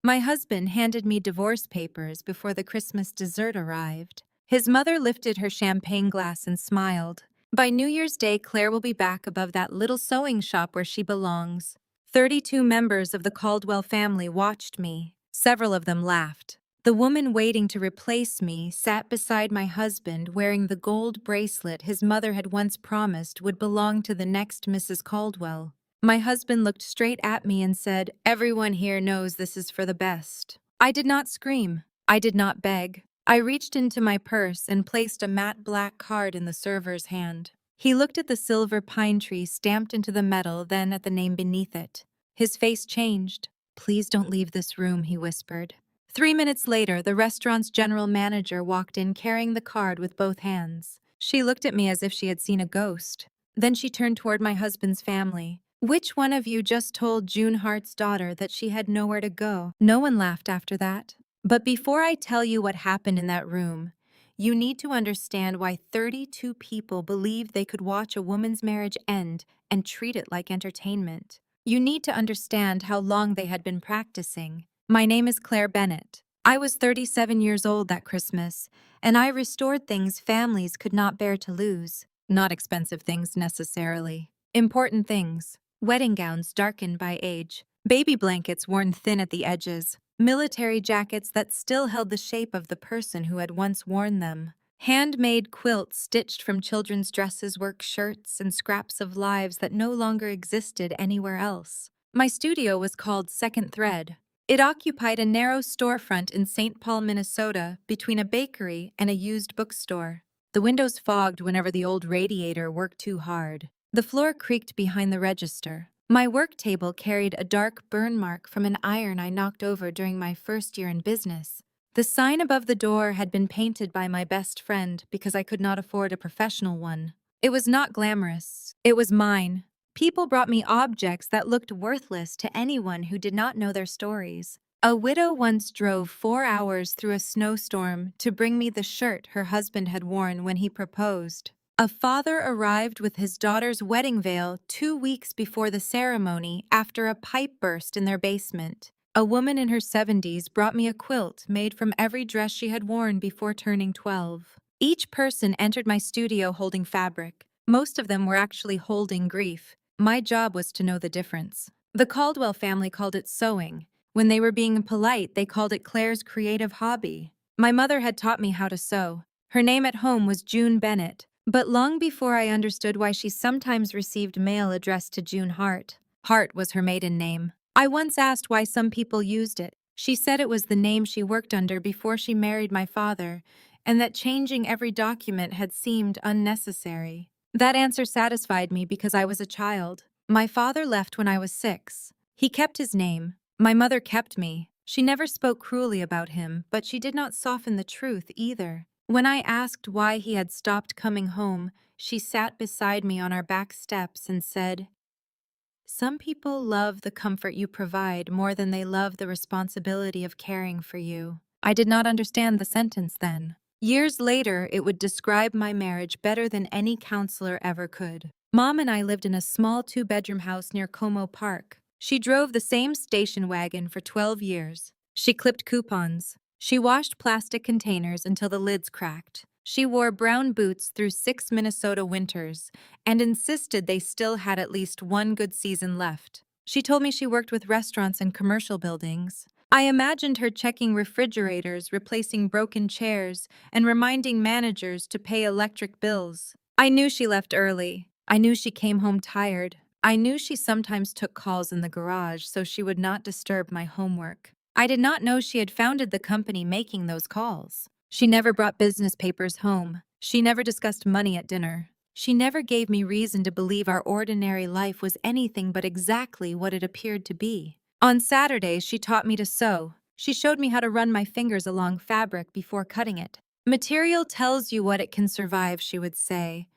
My husband handed me divorce papers before the Christmas dessert arrived. His mother lifted her champagne glass and smiled. By New Year's Day, Claire will be back above that little sewing shop where she belongs. 32 members of the Caldwell family watched me. Several of them laughed. The woman waiting to replace me sat beside my husband wearing the gold bracelet his mother had once promised would belong to the next Mrs. Caldwell. My husband looked straight at me and said, "Everyone here knows this is for the best." I did not scream. I did not beg. I reached into my purse and placed a matte black card in the server's hand. He looked at the silver pine tree stamped into the metal, then at the name beneath it. His face changed. "Please don't leave this room," he whispered. 3 minutes later, the restaurant's general manager walked in carrying the card with both hands. She looked at me as if she had seen a ghost. Then she turned toward my husband's family. "Which one of you just told June Hart's daughter that she had nowhere to go?" No one laughed after that. But before I tell you what happened in that room, you need to understand why 32 people believed they could watch a woman's marriage end and treat it like entertainment. You need to understand how long they had been practicing. My name is Claire Bennett. I was 37 years old that Christmas, and I restored things families could not bear to lose. Not expensive things necessarily. Important things. Wedding gowns darkened by age. Baby blankets worn thin at the edges. Military jackets that still held the shape of the person who had once worn them. Handmade quilts stitched from children's dresses, work shirts, and scraps of lives that no longer existed anywhere else. My studio was called Second Thread. It occupied a narrow storefront in St. Paul, Minnesota, between a bakery and a used bookstore. The windows fogged whenever the old radiator worked too hard. The floor creaked behind the register. My work table carried a dark burn mark from an iron I knocked over during my first year in business. The sign above the door had been painted by my best friend because I could not afford a professional one. It was not glamorous. It was mine. People brought me objects that looked worthless to anyone who did not know their stories. A widow once drove 4 hours through a snowstorm to bring me the shirt her husband had worn when he proposed. A father arrived with his daughter's wedding veil 2 weeks before the ceremony after a pipe burst in their basement. A woman in her 70s brought me a quilt made from every dress she had worn before turning 12. Each person entered my studio holding fabric. Most of them were actually holding grief. My job was to know the difference. The Caldwell family called it sewing. When they were being polite, they called it Claire's creative hobby. My mother had taught me how to sew. Her name at home was June Bennett, but long before I understood why she sometimes received mail addressed to June Hart. Hart was her maiden name. I once asked why some people used it. She said it was the name she worked under before she married my father, and that changing every document had seemed unnecessary. That answer satisfied me because I was a child. My father left when I was 6. He kept his name. My mother kept me. She never spoke cruelly about him, but she did not soften the truth either. When I asked why he had stopped coming home, she sat beside me on our back steps and said, "Some people love the comfort you provide more than they love the responsibility of caring for you." I did not understand the sentence then. Years later, it would describe my marriage better than any counselor ever could. Mom and I lived in a small 2-bedroom house near Como Park. She drove the same station wagon for 12 years. She clipped coupons. She washed plastic containers until the lids cracked. She wore brown boots through 6 Minnesota winters and insisted they still had at least one good season left. She told me she worked with restaurants and commercial buildings. I imagined her checking refrigerators, replacing broken chairs, and reminding managers to pay electric bills. I knew she left early. I knew she came home tired. I knew she sometimes took calls in the garage so she would not disturb my homework. I did not know she had founded the company making those calls. She never brought business papers home. She never discussed money at dinner. She never gave me reason to believe our ordinary life was anything but exactly what it appeared to be. On Saturdays, she taught me to sew. She showed me how to run my fingers along fabric before cutting it. "Material tells you what it can survive," she would say,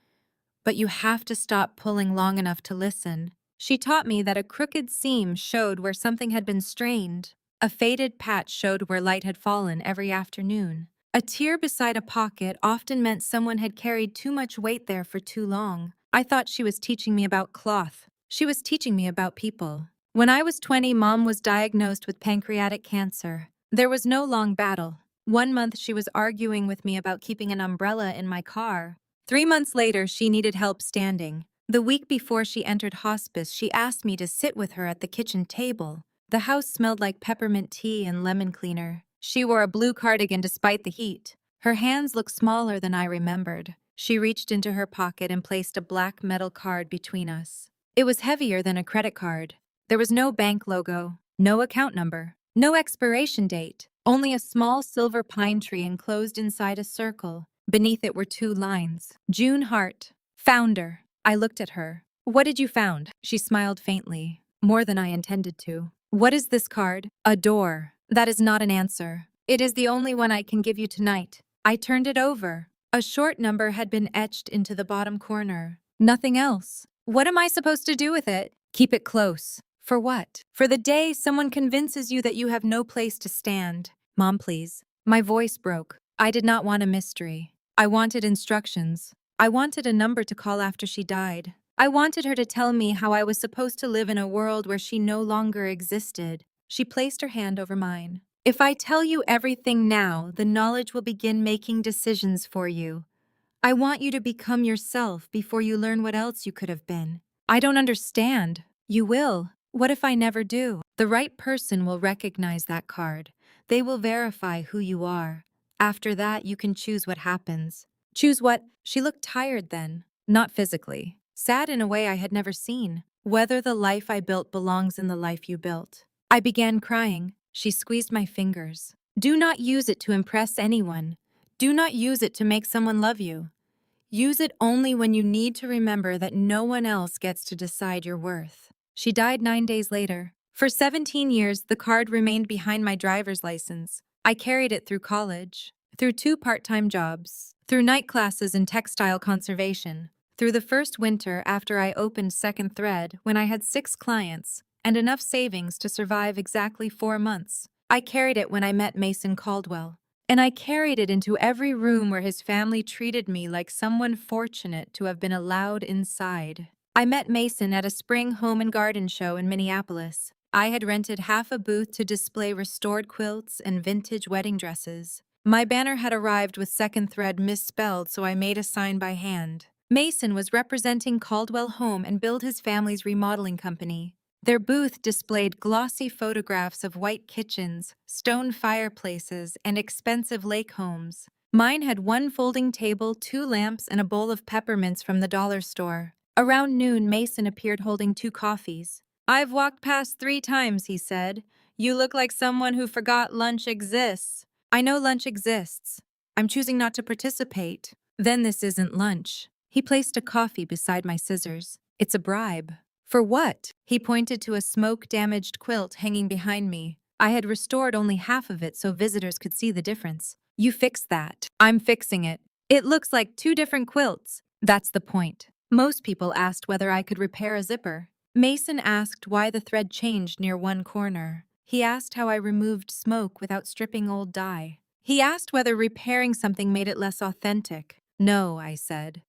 "but you have to stop pulling long enough to listen." She taught me that a crooked seam showed where something had been strained. A faded patch showed where light had fallen every afternoon. A tear beside a pocket often meant someone had carried too much weight there for too long. I thought she was teaching me about cloth. She was teaching me about people. When I was 20, Mom was diagnosed with pancreatic cancer. There was no long battle. 1 month she was arguing with me about keeping an umbrella in my car. 3 months later, she needed help standing. The week before she entered hospice, she asked me to sit with her at the kitchen table. The house smelled like peppermint tea and lemon cleaner. She wore a blue cardigan despite the heat. Her hands looked smaller than I remembered. She reached into her pocket and placed a black metal card between us. It was heavier than a credit card. There was no bank logo, no account number, no expiration date, only a small silver pine tree enclosed inside a circle. Beneath it were 2 lines. June Hart, founder. I looked at her. What did you found? She smiled faintly, more than I intended to. What is this card? A door. That is not an answer. It is the only one I can give you tonight. I turned it over. A short number had been etched into the bottom corner. Nothing else. What am I supposed to do with it? Keep it close. For what? For the day someone convinces you that you have no place to stand. Mom, please. My voice broke. I did not want a mystery. I wanted instructions. I wanted a number to call after she died. I wanted her to tell me how I was supposed to live in a world where she no longer existed. She placed her hand over mine. If I tell you everything now, the knowledge will begin making decisions for you. I want you to become yourself before you learn what else you could have been. I don't understand. You will. What if I never do? The right person will recognize that card. They will verify who you are. After that, you can choose what happens. Choose what? She looked tired then. Not physically. Sad in a way I had never seen. Whether the life I built belongs in the life you built. I began crying. She squeezed my fingers. Do not use it to impress anyone. Do not use it to make someone love you. Use it only when you need to remember that no one else gets to decide your worth. She died 9 days later. For 17 years, the card remained behind my driver's license. I carried it through college, through 2 part-time jobs, through night classes in textile conservation, through the first winter after I opened Second Thread when I had 6 clients and enough savings to survive exactly 4 months. I carried it when I met Mason Caldwell. And I carried it into every room where his family treated me like someone fortunate to have been allowed inside. I met Mason at a spring home and garden show in Minneapolis. I had rented half a booth to display restored quilts and vintage wedding dresses. My banner had arrived with Second Thread misspelled, so I made a sign by hand. Mason was representing Caldwell Home and Build, his family's remodeling company. Their booth displayed glossy photographs of white kitchens, stone fireplaces, and expensive lake homes. Mine had 1 folding table, 2 lamps, and a bowl of peppermints from the dollar store. Around noon, Mason appeared holding 2 coffees. I've walked past 3 times, he said. You look like someone who forgot lunch exists. I know lunch exists. I'm choosing not to participate. Then this isn't lunch. He placed a coffee beside my scissors. It's a bribe. For what? He pointed to a smoke-damaged quilt hanging behind me. I had restored only half of it so visitors could see the difference. You fixed that. I'm fixing it. It looks like 2 different quilts. That's the point. Most people asked whether I could repair a zipper. Mason asked why the thread changed near 1 corner. He asked how I removed smoke without stripping old dye. He asked whether repairing something made it less authentic. No, I said.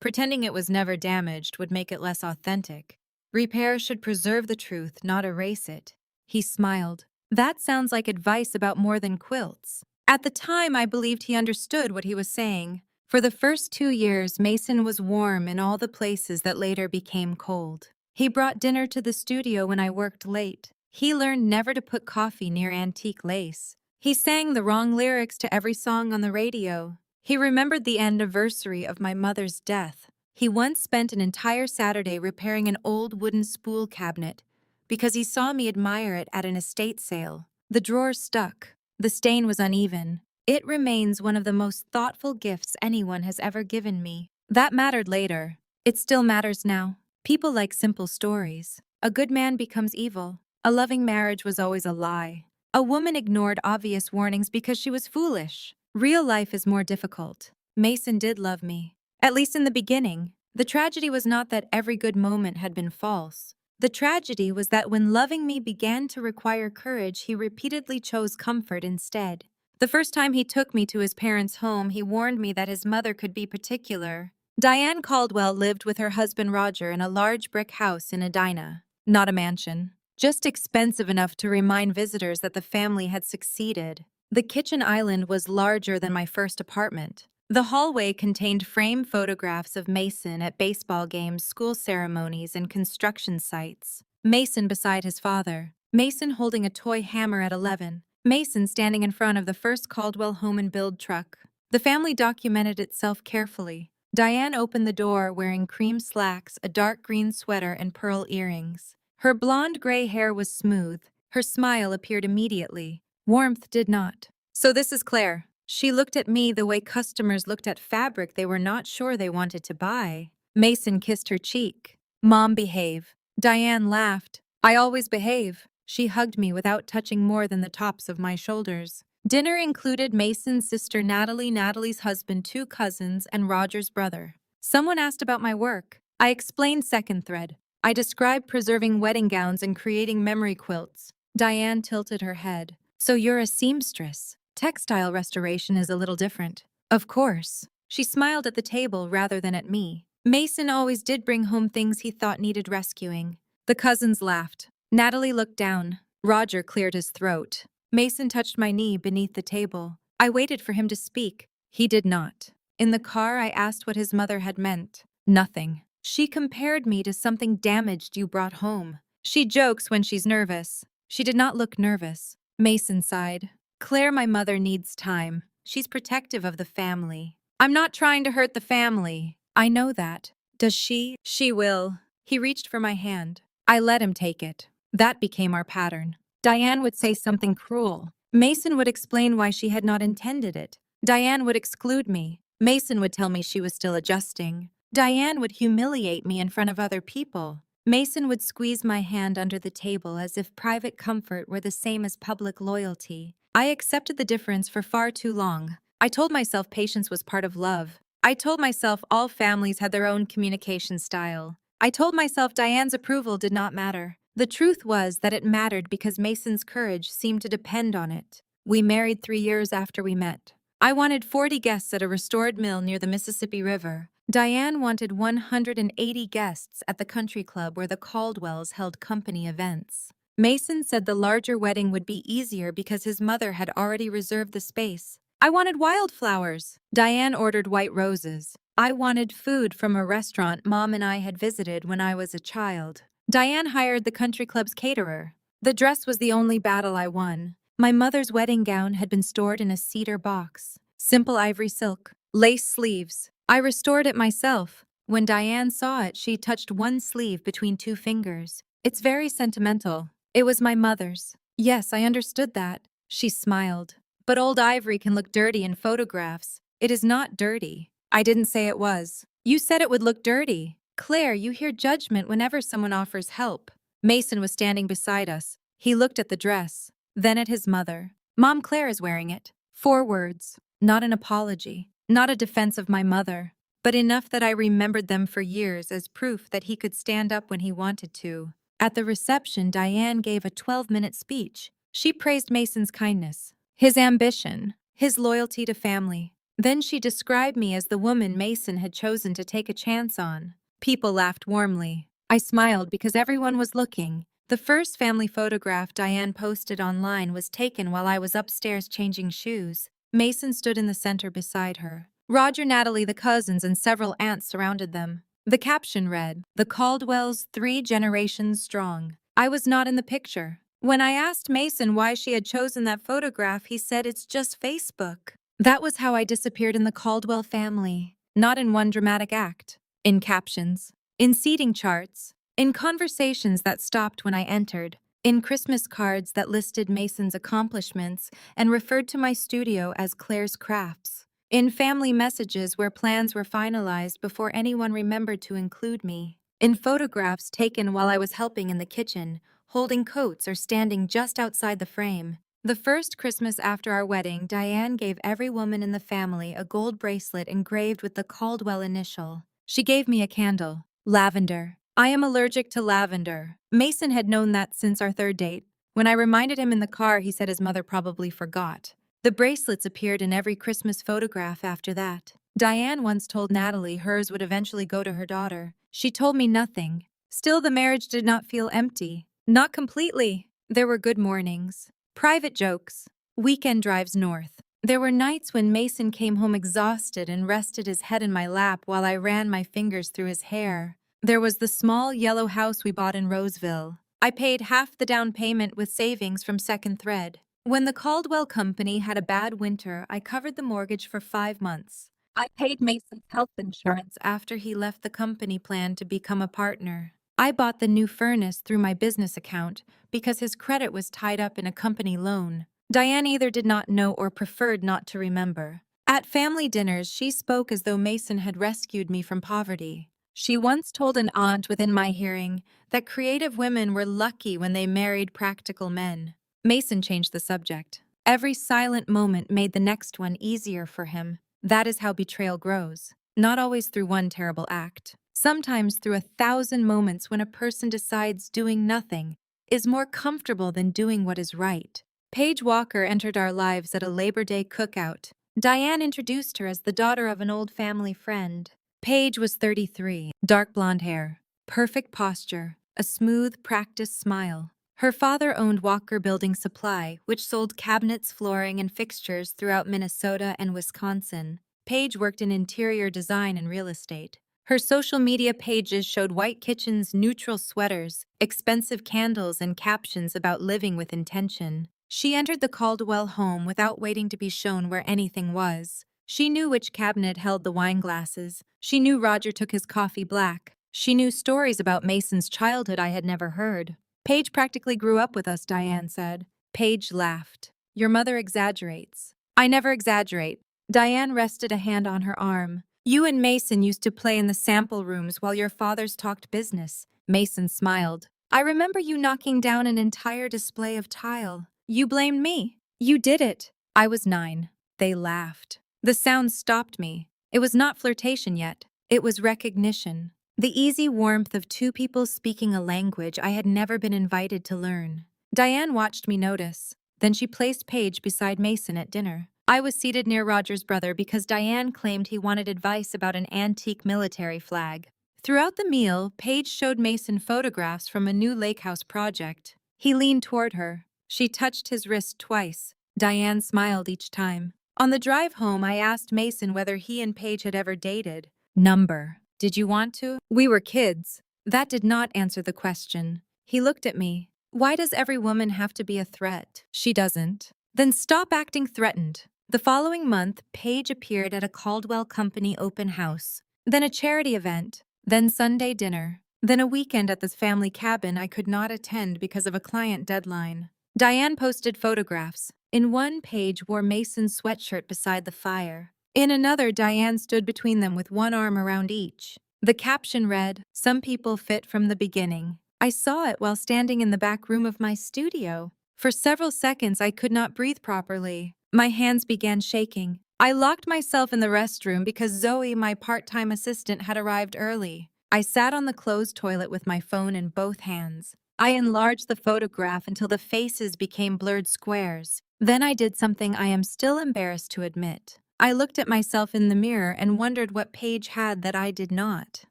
Pretending it was never damaged would make it less authentic. Repair should preserve the truth, not erase it. He smiled. That sounds like advice about more than quilts. At the time, I believed he understood what he was saying. For the first 2 years, Mason was warm in all the places that later became cold. He brought dinner to the studio when I worked late. He learned never to put coffee near antique lace. He sang the wrong lyrics to every song on the radio. He remembered the anniversary of my mother's death. He once spent an entire Saturday repairing an old wooden spool cabinet because he saw me admire it at an estate sale. The drawer stuck. The stain was uneven. It remains one of the most thoughtful gifts anyone has ever given me. That mattered later. It still matters now. People like simple stories. A good man becomes evil. A loving marriage was always a lie. A woman ignored obvious warnings because she was foolish. Real life is more difficult. Mason did love me. At least in the beginning. The tragedy was not that every good moment had been false. The tragedy was that when loving me began to require courage, he repeatedly chose comfort instead. The first time he took me to his parents' home, he warned me that his mother could be particular. Diane Caldwell lived with her husband Roger in a large brick house in Edina. Not a mansion. just expensive enough to remind visitors that the family had succeeded. The kitchen island was larger than my first apartment. The hallway contained framed photographs of Mason at baseball games, school ceremonies, and construction sites. Mason beside his father. Mason holding a toy hammer at 11. Mason standing in front of the first Caldwell Home and Build truck. The family documented itself carefully. Diane opened the door wearing cream slacks, a dark green sweater, and pearl earrings. Her blonde gray hair was smooth. Her smile appeared immediately. Warmth did not. "So this is Claire." She looked at me the way customers looked at fabric they were not sure they wanted to buy. Mason kissed her cheek. "Mom, behave." Diane laughed. "I always behave." She hugged me without touching more than the tops of my shoulders. Dinner included Mason's sister Natalie, Natalie's husband, 2 cousins, and Roger's brother. Someone asked about my work. I explained second thread. I described preserving wedding gowns and creating memory quilts. Diane tilted her head. "So you're a seamstress. Textile restoration is a little different." "Of course." She smiled at the table rather than at me. Mason always did bring home things he thought needed rescuing. The cousins laughed. Natalie looked down. Roger cleared his throat. Mason touched my knee beneath the table. I waited for him to speak. He did not. In the car, I asked what his mother had meant. "Nothing. She compared me to something damaged you brought home. She jokes when she's nervous." She did not look nervous. Mason sighed. "Claire, my mother needs time. She's protective of the family." "I'm not trying to hurt the family." "I know that." "Does she?" "She will." He reached for my hand. I let him take it. That became our pattern. Diane would say something cruel. Mason would explain why she had not intended it. Diane would exclude me. Mason would tell me she was still adjusting. Diane would humiliate me in front of other people. Mason would squeeze my hand under the table as if private comfort were the same as public loyalty. I accepted the difference for far too long. I told myself patience was part of love. I told myself all families had their own communication style. I told myself Diane's approval did not matter. The truth was that it mattered because Mason's courage seemed to depend on it. We married 3 years after we met. I wanted 40 guests at a restored mill near the Mississippi River. Diane wanted 180 guests at the country club where the Caldwells held company events. Mason said the larger wedding would be easier because his mother had already reserved the space. I wanted wildflowers. Diane ordered white roses. I wanted food from a restaurant Mom and I had visited when I was a child. Diane hired the country club's caterer. The dress was the only battle I won. My mother's wedding gown had been stored in a cedar box. Simple ivory silk, lace sleeves. I restored it myself. When Diane saw it, she touched one sleeve between 2 fingers. "It's very sentimental." "It was my mother's." "Yes, I understood that." She smiled. "But old ivory can look dirty in photographs." "It is not dirty." "I didn't say it was." "You said it would look dirty." "Claire, you hear judgment whenever someone offers help." Mason was standing beside us. He looked at the dress, then at his mother. "Mom, Claire is wearing it." 4 words. Not an apology, not a defense of my mother, but enough that I remembered them for years as proof that he could stand up when he wanted to. At the reception, Diane gave a 12-minute speech. She praised Mason's kindness, his ambition, his loyalty to family. Then she described me as the woman Mason had chosen to take a chance on. People laughed warmly. I smiled because everyone was looking. The first family photograph Diane posted online was taken while I was upstairs changing shoes. Mason stood in the center beside her. Roger, Natalie, the cousins, and several aunts surrounded them. The caption read, "The Caldwells 3 generations strong." I was not in the picture. When I asked Mason why she had chosen that photograph, he said it's just Facebook. That was how I disappeared in the Caldwell family. Not in one dramatic act. In captions. In seating charts. In conversations that stopped when I entered. In Christmas cards that listed Mason's accomplishments and referred to my studio as Claire's Crafts. In family messages where plans were finalized before anyone remembered to include me. In photographs taken while I was helping in the kitchen, holding coats or standing just outside the frame. The first Christmas after our wedding, Diane gave every woman in the family a gold bracelet engraved with the Caldwell initial. She gave me a candle. Lavender. I am allergic to lavender. Mason had known that since our 3rd date. When I reminded him in the car, he said his mother probably forgot. The bracelets appeared in every Christmas photograph after that. Diane once told Natalie hers would eventually go to her daughter. She told me nothing. Still, the marriage did not feel empty. Not completely. There were good mornings, private jokes, weekend drives north. There were nights when Mason came home exhausted and rested his head in my lap while I ran my fingers through his hair. There was the small yellow house we bought in Roseville. I paid half the down payment with savings from Second Thread. When the Caldwell Company had a bad winter, I covered the mortgage for 5 months. I paid Mason's health insurance after he left the company plan to become a partner. I bought the new furnace through my business account because his credit was tied up in a company loan. Diane either did not know or preferred not to remember. At family dinners, she spoke as though Mason had rescued me from poverty. She once told an aunt within my hearing that creative women were lucky when they married practical men. Mason changed the subject. Every silent moment made the next one easier for him. That is how betrayal grows. Not always through one terrible act. Sometimes through 1,000 moments when a person decides doing nothing is more comfortable than doing what is right. Paige Walker entered our lives at a Labor Day cookout. Diane introduced her as the daughter of an old family friend. Paige was 33, dark blonde hair, perfect posture, a smooth, practiced smile. Her father owned Walker Building Supply, which sold cabinets, flooring, and fixtures throughout Minnesota and Wisconsin. Paige worked in interior design and real estate. Her social media pages showed white kitchens, neutral sweaters, expensive candles, and captions about living with intention. She entered the Caldwell home without waiting to be shown where anything was. She knew which cabinet held the wine glasses. She knew Roger took his coffee black. She knew stories about Mason's childhood I had never heard. Paige practically grew up with us, Diane said. Paige laughed. Your mother exaggerates. I never exaggerate. Diane rested a hand on her arm. You and Mason used to play in the sample rooms while your fathers talked business. Mason smiled. I remember you knocking down an entire display of tile. You blamed me. You did it. I was 9. They laughed. The sound stopped me. It was not flirtation yet. It was recognition. The easy warmth of two people speaking a language I had never been invited to learn. Diane watched me notice. Then she placed Paige beside Mason at dinner. I was seated near Roger's brother because Diane claimed he wanted advice about an antique military flag. Throughout the meal, Paige showed Mason photographs from a new lake house project. He leaned toward her. She touched his wrist twice. Diane smiled each time. On the drive home, I asked Mason whether he and Paige had ever dated. Number. Did you want to? We were kids. That did not answer the question. He looked at me. Why does every woman have to be a threat? She doesn't. Then stop acting threatened. The following month, Paige appeared at a Caldwell Company open house, then a charity event, then Sunday dinner, then a weekend at the family cabin I could not attend because of a client deadline. Diane posted photographs. In one, Paige wore Mason's sweatshirt beside the fire. In another, Diane stood between them with one arm around each. The caption read, "Some people fit from the beginning." I saw it while standing in the back room of my studio. For several seconds, I could not breathe properly. My hands began shaking. I locked myself in the restroom because Zoe, my part-time assistant, had arrived early. I sat on the closed toilet with my phone in both hands. I enlarged the photograph until the faces became blurred squares. Then I did something I am still embarrassed to admit. I looked at myself in the mirror and wondered what Paige had that I did not.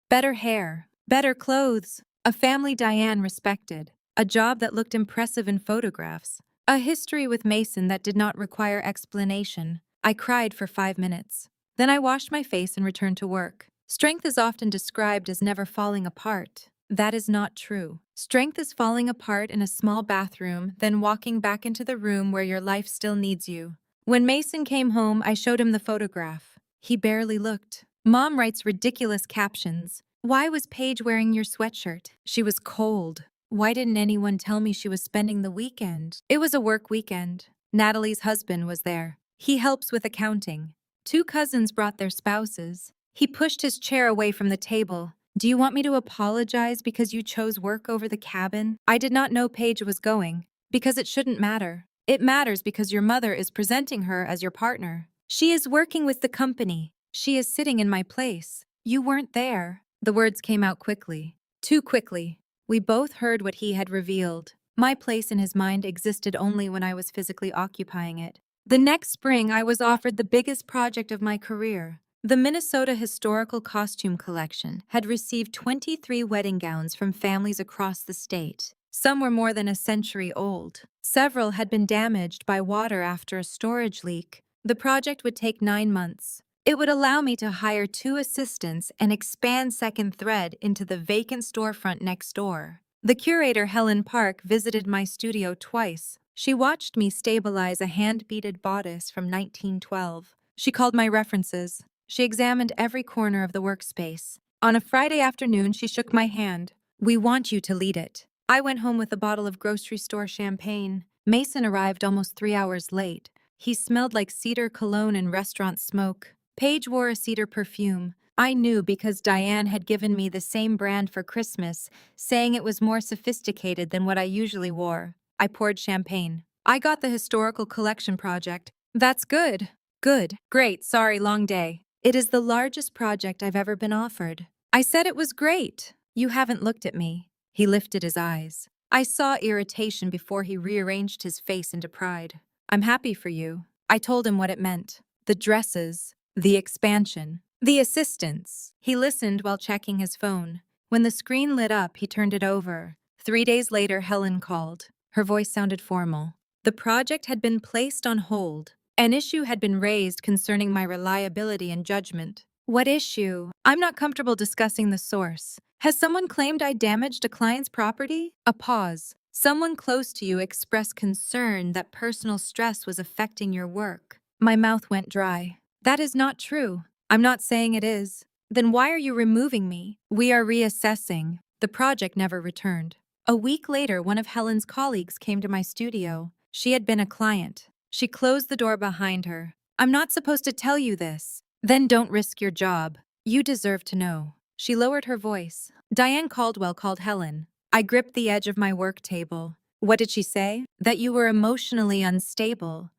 Better hair, better clothes, a family Diane respected, a job that looked impressive in photographs, a history with Mason that did not require explanation. I cried for 5 minutes. Then I washed my face and returned to work. Strength is often described as never falling apart. That is not true. Strength is falling apart in a small bathroom, then walking back into the room where your life still needs you. When Mason came home, I showed him the photograph. He barely looked. Mom writes ridiculous captions. Why was Paige wearing your sweatshirt? She was cold. Why didn't anyone tell me she was spending the weekend? It was a work weekend. Natalie's husband was there. He helps with accounting. 2 cousins brought their spouses. He pushed his chair away from the table. Do you want me to apologize because you chose work over the cabin? I did not know Paige was going. Because it shouldn't matter. It matters because your mother is presenting her as your partner. She is working with the company. She is sitting in my place. You weren't there. The words came out quickly. Too quickly. We both heard what he had revealed. My place in his mind existed only when I was physically occupying it. The next spring, I was offered the biggest project of my career. The Minnesota Historical Costume Collection had received 23 wedding gowns from families across the state. Some were more than a century old. Several had been damaged by water after a storage leak. The project would take 9 months. It would allow me to hire 2 assistants and expand Second Thread into the vacant storefront next door. The curator, Helen Park, visited my studio twice. She watched me stabilize a hand-beaded bodice from 1912. She called my references. She examined every corner of the workspace. On a Friday afternoon, she shook my hand. "We want you to lead it." I went home with a bottle of grocery store champagne. Mason arrived almost 3 hours late. He smelled like cedar cologne and restaurant smoke. Paige wore a cedar perfume. I knew because Diane had given me the same brand for Christmas, saying it was more sophisticated than what I usually wore. I poured champagne. "I got the historical collection project." "That's good." "Good. Great. Sorry, long day." "It is the largest project I've ever been offered." I said it was great. "You haven't looked at me." He lifted his eyes. I saw irritation before he rearranged his face into pride. "I'm happy for you." I told him what it meant. The dresses, the expansion, the assistants. He listened while checking his phone. When the screen lit up, he turned it over. 3 days later, Helen called. Her voice sounded formal. The project had been placed on hold. An issue had been raised concerning my reliability and judgment. "What issue?" "I'm not comfortable discussing the source." "Has someone claimed I damaged a client's property?" A pause. "Someone close to you expressed concern that personal stress was affecting your work." My mouth went dry. "That is not true." "I'm not saying it is." "Then why are you removing me?" "We are reassessing." The project never returned. A week later, one of Helen's colleagues came to my studio. She had been a client. She closed the door behind her. "I'm not supposed to tell you this." "Then don't risk your job." "You deserve to know." She lowered her voice. Diane Caldwell called Helen. I gripped the edge of my work table. "What did she say?" "That you were emotionally unstable.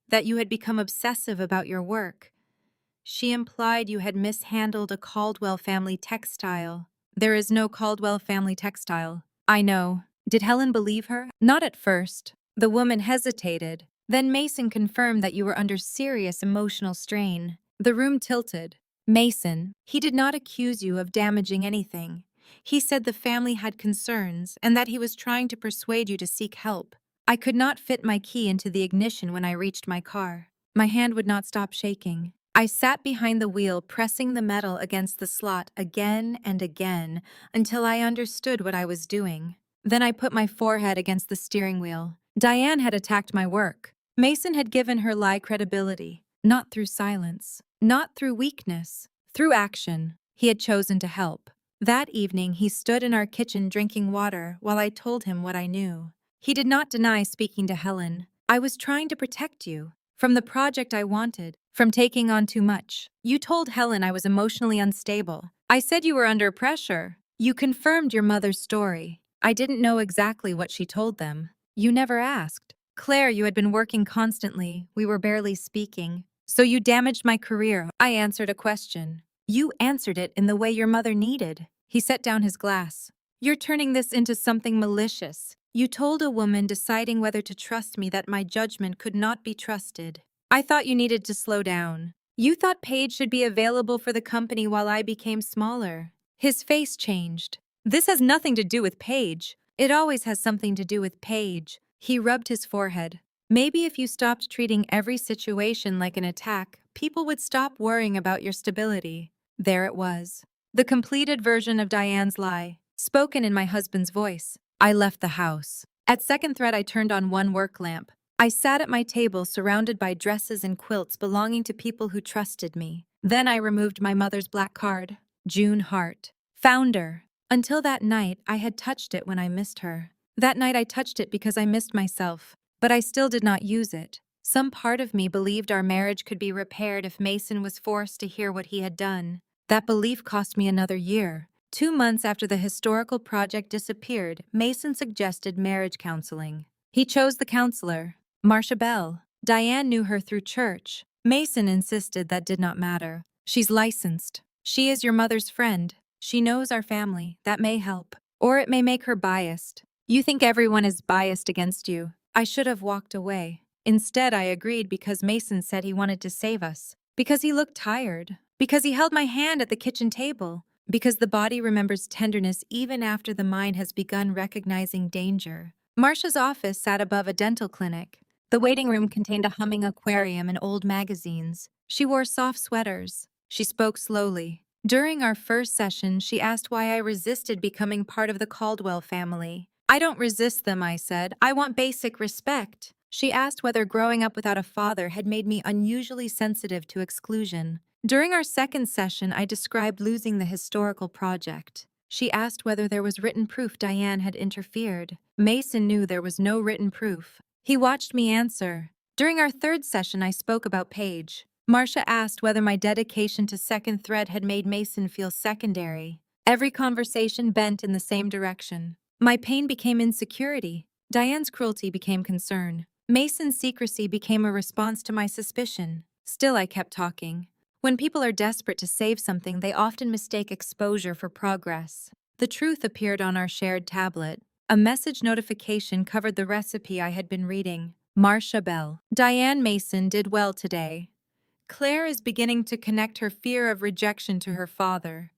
That you had become obsessive about your work. She implied you had mishandled a Caldwell family textile." "There is no Caldwell family textile." "I know." "Did Helen believe her?" "Not at first." The woman hesitated. "Then Mason confirmed that you were under serious emotional strain." The room tilted. "Mason, he did not accuse you of damaging anything. He said the family had concerns and that he was trying to persuade you to seek help." I could not fit my key into the ignition when I reached my car. My hand would not stop shaking. I sat behind the wheel, pressing the metal against the slot again and again until I understood what I was doing. Then I put my forehead against the steering wheel. Diane had attacked my work. Mason had given her lie credibility, not through silence, not through weakness, through action. He had chosen to help. That evening, he stood in our kitchen drinking water while I told him what I knew. He did not deny speaking to Helen. "I was trying to protect you. From the project I wanted. From taking on too much. You told Helen I was emotionally unstable. I said you were under pressure. You confirmed your mother's story. I didn't know exactly what she told them. You never asked. Claire, you had been working constantly. We were barely speaking. So you damaged my career." I answered a question. "You answered it in the way your mother needed." He set down his glass. "You're turning this into something malicious. You told a woman deciding whether to trust me that my judgment could not be trusted. I thought you needed to slow down. You thought Paige should be available for the company while I became smaller." His face changed. "This has nothing to do with Paige." "It always has something to do with Paige." He rubbed his forehead. "Maybe if you stopped treating every situation like an attack, people would stop worrying about your stability." There it was. The completed version of Diane's lie, spoken in my husband's voice. I left the house. At Second Thread, I turned on one work lamp. I sat at my table surrounded by dresses and quilts belonging to people who trusted me. Then I removed my mother's black card. June Hart. Founder. Until that night, I had touched it when I missed her. That night I touched it because I missed myself. But I still did not use it. Some part of me believed our marriage could be repaired if Mason was forced to hear what he had done. That belief cost me another year. 2 months after the historical project disappeared, Mason suggested marriage counseling. He chose the counselor, Marcia Bell. Diane knew her through church. Mason insisted that did not matter. "She's licensed. She is your mother's friend. She knows our family. That may help. Or it may make her biased. You think everyone is biased against you." I should have walked away. Instead, I agreed because Mason said he wanted to save us. Because he looked tired. Because he held my hand at the kitchen table. Because the body remembers tenderness even after the mind has begun recognizing danger. Marcia's office sat above a dental clinic. The waiting room contained a humming aquarium and old magazines. She wore soft sweaters. She spoke slowly. During our first session, she asked why I resisted becoming part of the Caldwell family. I don't resist them, I said. I want basic respect. She asked whether growing up without a father had made me unusually sensitive to exclusion. During our second session, I described losing the historical project. She asked whether there was written proof Diane had interfered. Mason knew there was no written proof. He watched me answer. During our third session, I spoke about Paige. Marcia asked whether my dedication to Second Thread had made Mason feel secondary. Every conversation bent in the same direction. My pain became insecurity. Diane's cruelty became concern. Mason's secrecy became a response to my suspicion. Still, I kept talking. When people are desperate to save something, they often mistake exposure for progress. The truth appeared on our shared tablet. A message notification covered the recipe I had been reading. Marcia Bell. Diane Mason did well today. Claire is beginning to connect her fear of rejection to her father.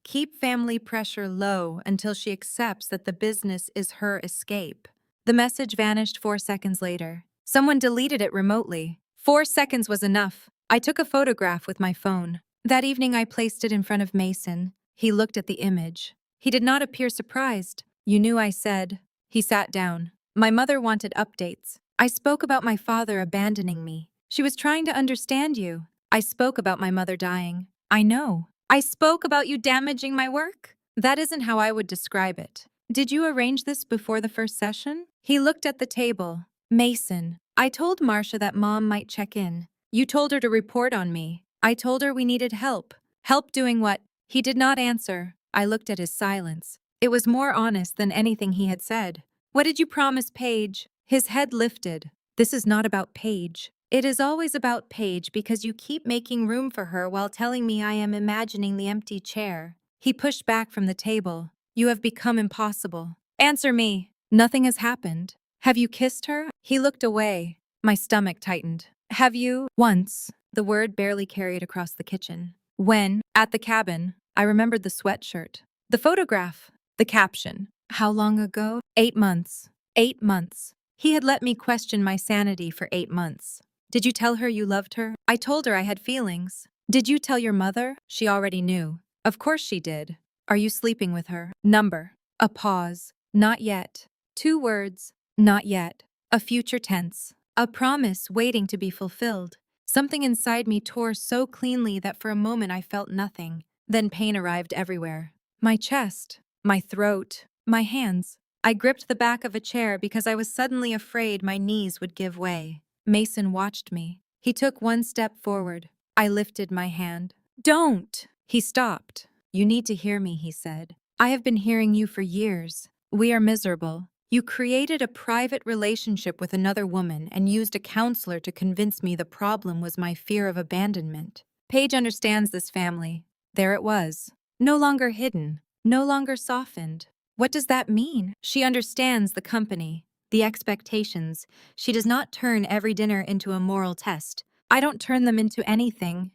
Keep family pressure low until she accepts that the business is her escape. The message vanished 4 seconds later. Someone deleted it remotely. 4 seconds was enough. I took a photograph with my phone. That evening I placed it in front of Mason. He looked at the image. He did not appear surprised. You knew, I said. He sat down. My mother wanted updates. I spoke about my father abandoning me. She was trying to understand you. I spoke about my mother dying. I know. I spoke about you damaging my work. That isn't how I would describe it. Did you arrange this before the first session? He looked at the table. Mason. I told Marcia that Mom might check in. You told her to report on me. I told her we needed help. Help doing what? He did not answer. I looked at his silence. It was more honest than anything he had said. What did you promise Paige? His head lifted. This is not about Paige. It is always about Paige because you keep making room for her while telling me I am imagining the empty chair. He pushed back from the table. You have become impossible. Answer me. Nothing has happened. Have you kissed her? He looked away. My stomach tightened. Have you? Once. The word barely carried across the kitchen. When? At the cabin. I remembered the sweatshirt. The photograph. The caption. How long ago? 8 months. 8 months. He had let me question my sanity for 8 months. Did you tell her you loved her? I told her I had feelings. Did you tell your mother? She already knew. Of course she did. Are you sleeping with her? Number. A pause. Not yet. 2 words. Not yet. A future tense. A promise waiting to be fulfilled. Something inside me tore so cleanly that for a moment I felt nothing. Then pain arrived everywhere. My chest. My throat. My hands. I gripped the back of a chair because I was suddenly afraid my knees would give way. Mason watched me. He took 1 step forward. I lifted my hand. Don't! He stopped. You need to hear me, he said. I have been hearing you for years. We are miserable. You created a private relationship with another woman and used a counselor to convince me the problem was my fear of abandonment. Paige understands this family. There it was. No longer hidden. No longer softened. What does that mean? She understands the company. The expectations. She does not turn every dinner into a moral test. I don't turn them into anything.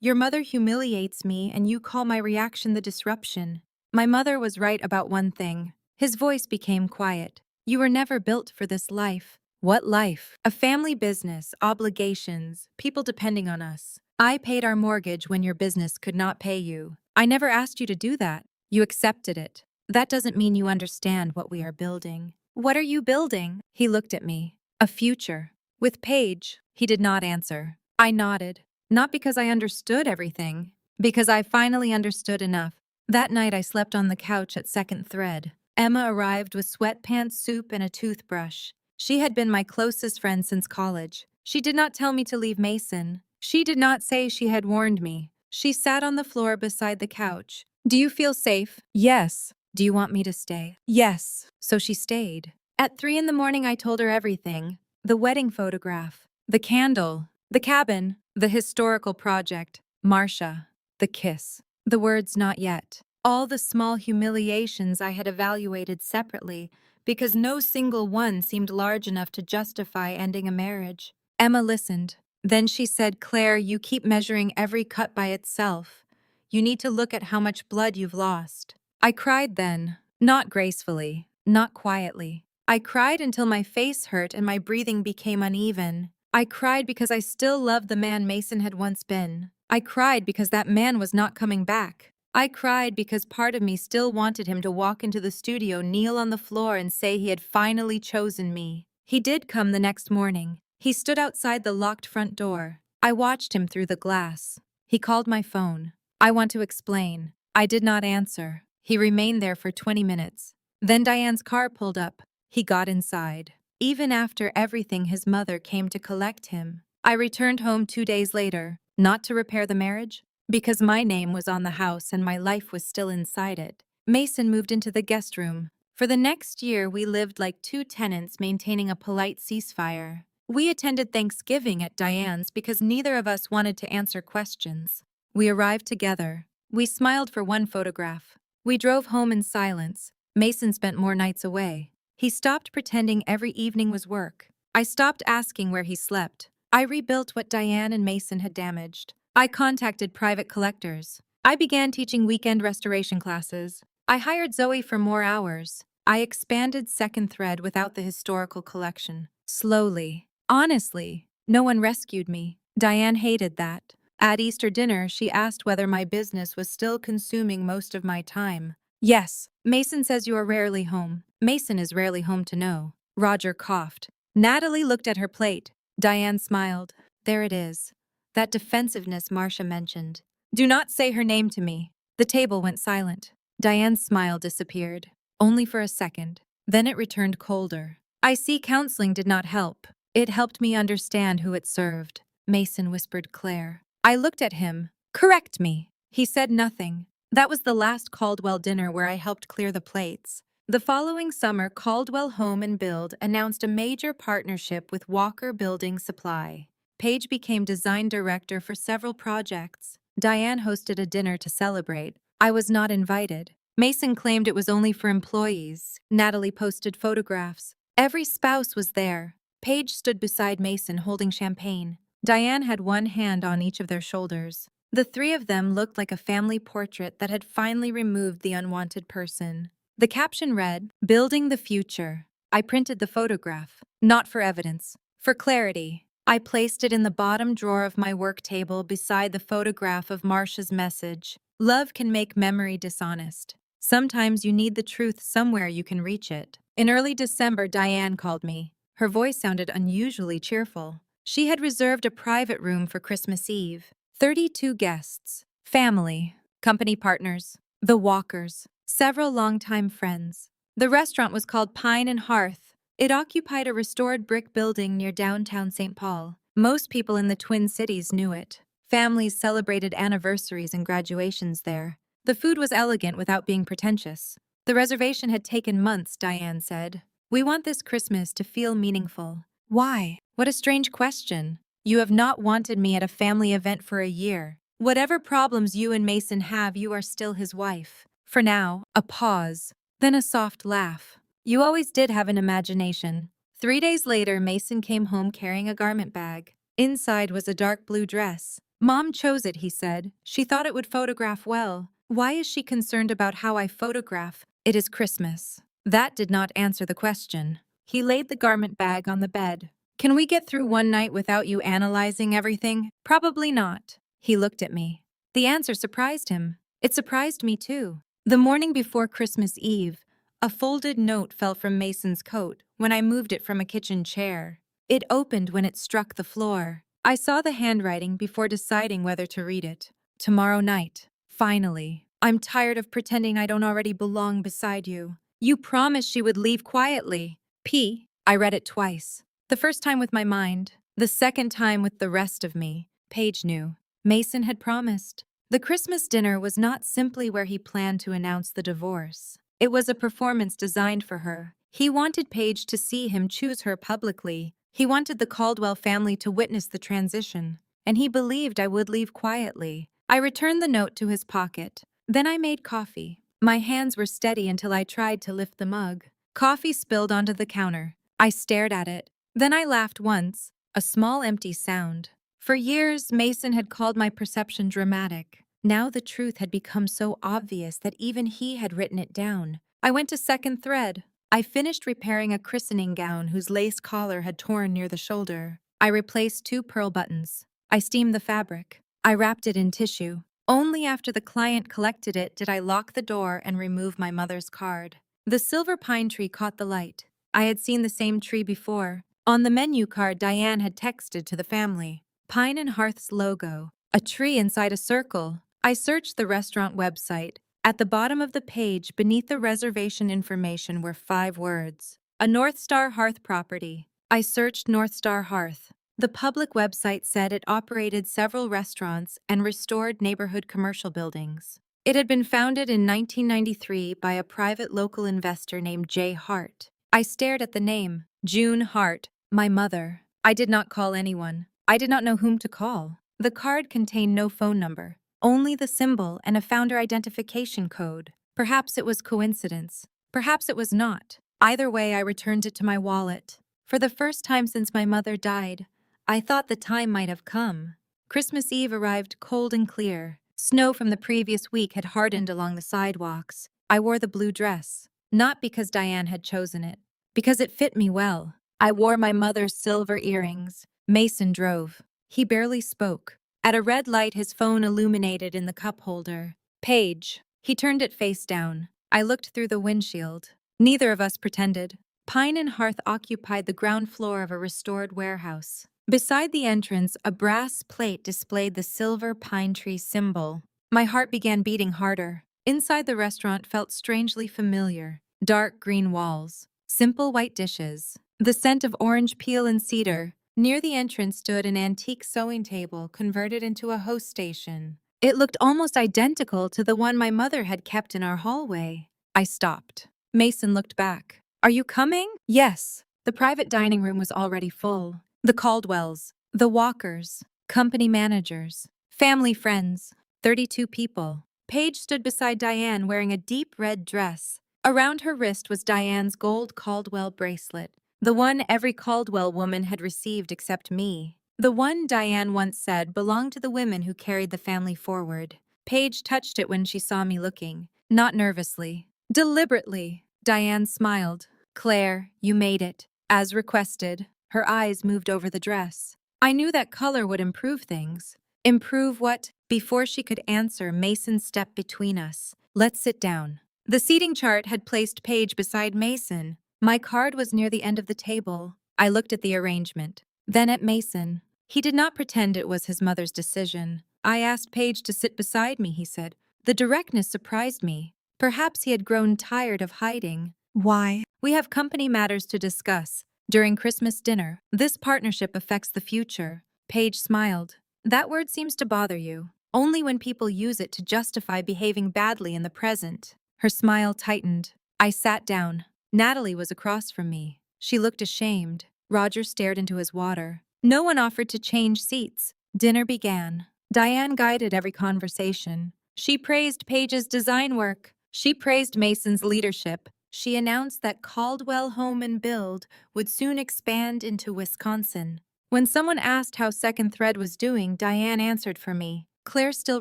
Your mother humiliates me, and you call my reaction the disruption. My mother was right about one thing. His voice became quiet. You were never built for this life. What life? A family business, obligations, people depending on us. I paid our mortgage when your business could not pay you. I never asked you to do that. You accepted it. That doesn't mean you understand what we are building. What are you building? He looked at me. A future. With Paige. He did not answer. I nodded. Not because I understood everything. Because I finally understood enough. That night I slept on the couch at Second Thread. Emma arrived with sweatpants, soup, and a toothbrush. She had been my closest friend since college. She did not tell me to leave Mason. She did not say she had warned me. She sat on the floor beside the couch. Do you feel safe? Yes. Do you want me to stay? Yes. So she stayed. At 3 in the morning I told her everything. The wedding photograph. The candle. The cabin. The historical project. Marcia. The kiss. The words not yet. All the small humiliations I had evaluated separately because no single one seemed large enough to justify ending a marriage. Emma listened. Then she said, Claire, you keep measuring every cut by itself. You need to look at how much blood you've lost. I cried then, not gracefully, not quietly. I cried until my face hurt and my breathing became uneven. I cried because I still loved the man Mason had once been. I cried because that man was not coming back. I cried because part of me still wanted him to walk into the studio, kneel on the floor, and say he had finally chosen me. He did come the next morning. He stood outside the locked front door. I watched him through the glass. He called my phone. I want to explain. I did not answer. He remained there for 20 minutes. Then Diane's car pulled up. He got inside. Even after everything, his mother came to collect him. I returned home 2 days later, not to repair the marriage, because my name was on the house and my life was still inside it. Mason moved into the guest room. For the next year, we lived like two tenants, maintaining a polite ceasefire. We attended Thanksgiving at Diane's because neither of us wanted to answer questions. We arrived together. We smiled for one photograph. We drove home in silence. Mason spent more nights away. He stopped pretending every evening was work. I stopped asking where he slept. I rebuilt what Diane and Mason had damaged. I contacted private collectors. I began teaching weekend restoration classes. I hired Zoe for more hours. I expanded Second Thread without the historical collection. Slowly. Honestly, no one rescued me. Diane hated that. At Easter dinner, she asked whether my business was still consuming most of my time. Yes. Mason says you are rarely home. Mason is rarely home to know. Roger coughed. Natalie looked at her plate. Diane smiled. There it is. That defensiveness Marcia mentioned. Do not say her name to me. The table went silent. Diane's smile disappeared. Only for a second. Then it returned colder. I see counseling did not help. It helped me understand who it served. Mason whispered Claire. I looked at him. Correct me. He said nothing. That was the last Caldwell dinner where I helped clear the plates. The following summer, Caldwell Home and Build announced a major partnership with Walker Building Supply. Paige became design director for several projects. Diane hosted a dinner to celebrate. I was not invited. Mason claimed it was only for employees. Natalie posted photographs. Every spouse was there. Paige stood beside Mason holding champagne. Diane had one hand on each of their shoulders. The three of them looked like a family portrait that had finally removed the unwanted person. The caption read, Building the Future. I printed the photograph, not for evidence, for clarity. I placed it in the bottom drawer of my work table beside the photograph of Marcia's message. Love can make memory dishonest. Sometimes you need the truth somewhere you can reach it. In early December, Diane called me. Her voice sounded unusually cheerful. She had reserved a private room for Christmas Eve. 32 guests, family, company partners, the Walkers, several longtime friends. The restaurant was called Pine and Hearth. It occupied a restored brick building near downtown St. Paul. Most people in the Twin Cities knew it. Families celebrated anniversaries and graduations there. The food was elegant without being pretentious. The reservation had taken months, Diane said. We want this Christmas to feel meaningful. Why? What a strange question. You have not wanted me at a family event for a year. Whatever problems you and Mason have, you are still his wife. For now, a pause, then a soft laugh. You always did have an imagination. 3 days later, Mason came home carrying a garment bag. Inside was a dark blue dress. Mom chose it, he said. She thought it would photograph well. Why is she concerned about how I photograph? It is Christmas. That did not answer the question. He laid the garment bag on the bed. Can we get through one night without you analyzing everything? Probably not. He looked at me. The answer surprised him. It surprised me too. The morning before Christmas Eve, a folded note fell from Mason's coat when I moved it from a kitchen chair. It opened when it struck the floor. I saw the handwriting before deciding whether to read it. Tomorrow night. Finally. I'm tired of pretending I don't already belong beside you. You promised she would leave quietly. P. I read it twice. The first time with my mind, the second time with the rest of me. Paige knew. Mason had promised. The Christmas dinner was not simply where he planned to announce the divorce. It was a performance designed for her. He wanted Paige to see him choose her publicly. He wanted the Caldwell family to witness the transition. And he believed I would leave quietly. I returned the note to his pocket. Then I made coffee. My hands were steady until I tried to lift the mug. Coffee spilled onto the counter. I stared at it. Then I laughed once, a small empty sound. For years, Mason had called my perception dramatic. Now the truth had become so obvious that even he had written it down. I went to second thread. I finished repairing a christening gown whose lace collar had torn near the shoulder. I replaced 2 pearl buttons. I steamed the fabric. I wrapped it in tissue. Only after the client collected it did I lock the door and remove my mother's card. The silver pine tree caught the light. I had seen the same tree before. On the menu card, Diane had texted to the family. Pine and Hearth's logo. A tree inside a circle. I searched the restaurant website. At the bottom of the page, beneath the reservation information, were 5 words. A North Star Hearth property. I searched North Star Hearth. The public website said it operated several restaurants and restored neighborhood commercial buildings. It had been founded in 1993 by a private local investor named Jay Hart. I stared at the name, June Hart, my mother. I did not call anyone. I did not know whom to call. The card contained no phone number, only the symbol and a founder identification code. Perhaps it was coincidence. Perhaps it was not. Either way, I returned it to my wallet. For the first time since my mother died, I thought the time might have come. Christmas Eve arrived cold and clear. Snow from the previous week had hardened along the sidewalks. I wore the blue dress, not because Diane had chosen it, because it fit me well. I wore my mother's silver earrings. Mason drove. He barely spoke. At a red light, his phone illuminated in the cup holder. Page. He turned it face down. I looked through the windshield. Neither of us pretended. Pine and Hearth occupied the ground floor of a restored warehouse. Beside the entrance, a brass plate displayed the silver pine tree symbol. My heart began beating harder. Inside the restaurant felt strangely familiar. Dark green walls, simple white dishes, the scent of orange peel and cedar. Near the entrance stood an antique sewing table converted into a host station. It looked almost identical to the one my mother had kept in our hallway. I stopped. Mason looked back. "Are you coming?" "Yes." The private dining room was already full. The Caldwells, the Walkers, company managers, family friends, 32 people. Paige stood beside Diane wearing a deep red dress. Around her wrist was Diane's gold Caldwell bracelet, the one every Caldwell woman had received except me. The one, Diane once said, belonged to the women who carried the family forward. Paige touched it when she saw me looking, not nervously, deliberately. Diane smiled. "Claire, you made it, as requested." Her eyes moved over the dress. I knew that color would improve things. Improve what? Before she could answer, Mason stepped between us. "Let's sit down." The seating chart had placed Paige beside Mason. My card was near the end of the table. I looked at the arrangement, then at Mason. He did not pretend it was his mother's decision. "I asked Paige to sit beside me," he said. The directness surprised me. Perhaps he had grown tired of hiding. "Why?" "We have company matters to discuss. During Christmas dinner, this partnership affects the future." Paige smiled. "That word seems to bother you. Only when people use it to justify behaving badly in the present." Her smile tightened. I sat down. Natalie was across from me. She looked ashamed. Roger stared into his water. No one offered to change seats. Dinner began. Diane guided every conversation. She praised Paige's design work. She praised Mason's leadership. She announced that Caldwell Home and Build would soon expand into Wisconsin. When someone asked how Second Thread was doing, Diane answered for me. "Claire still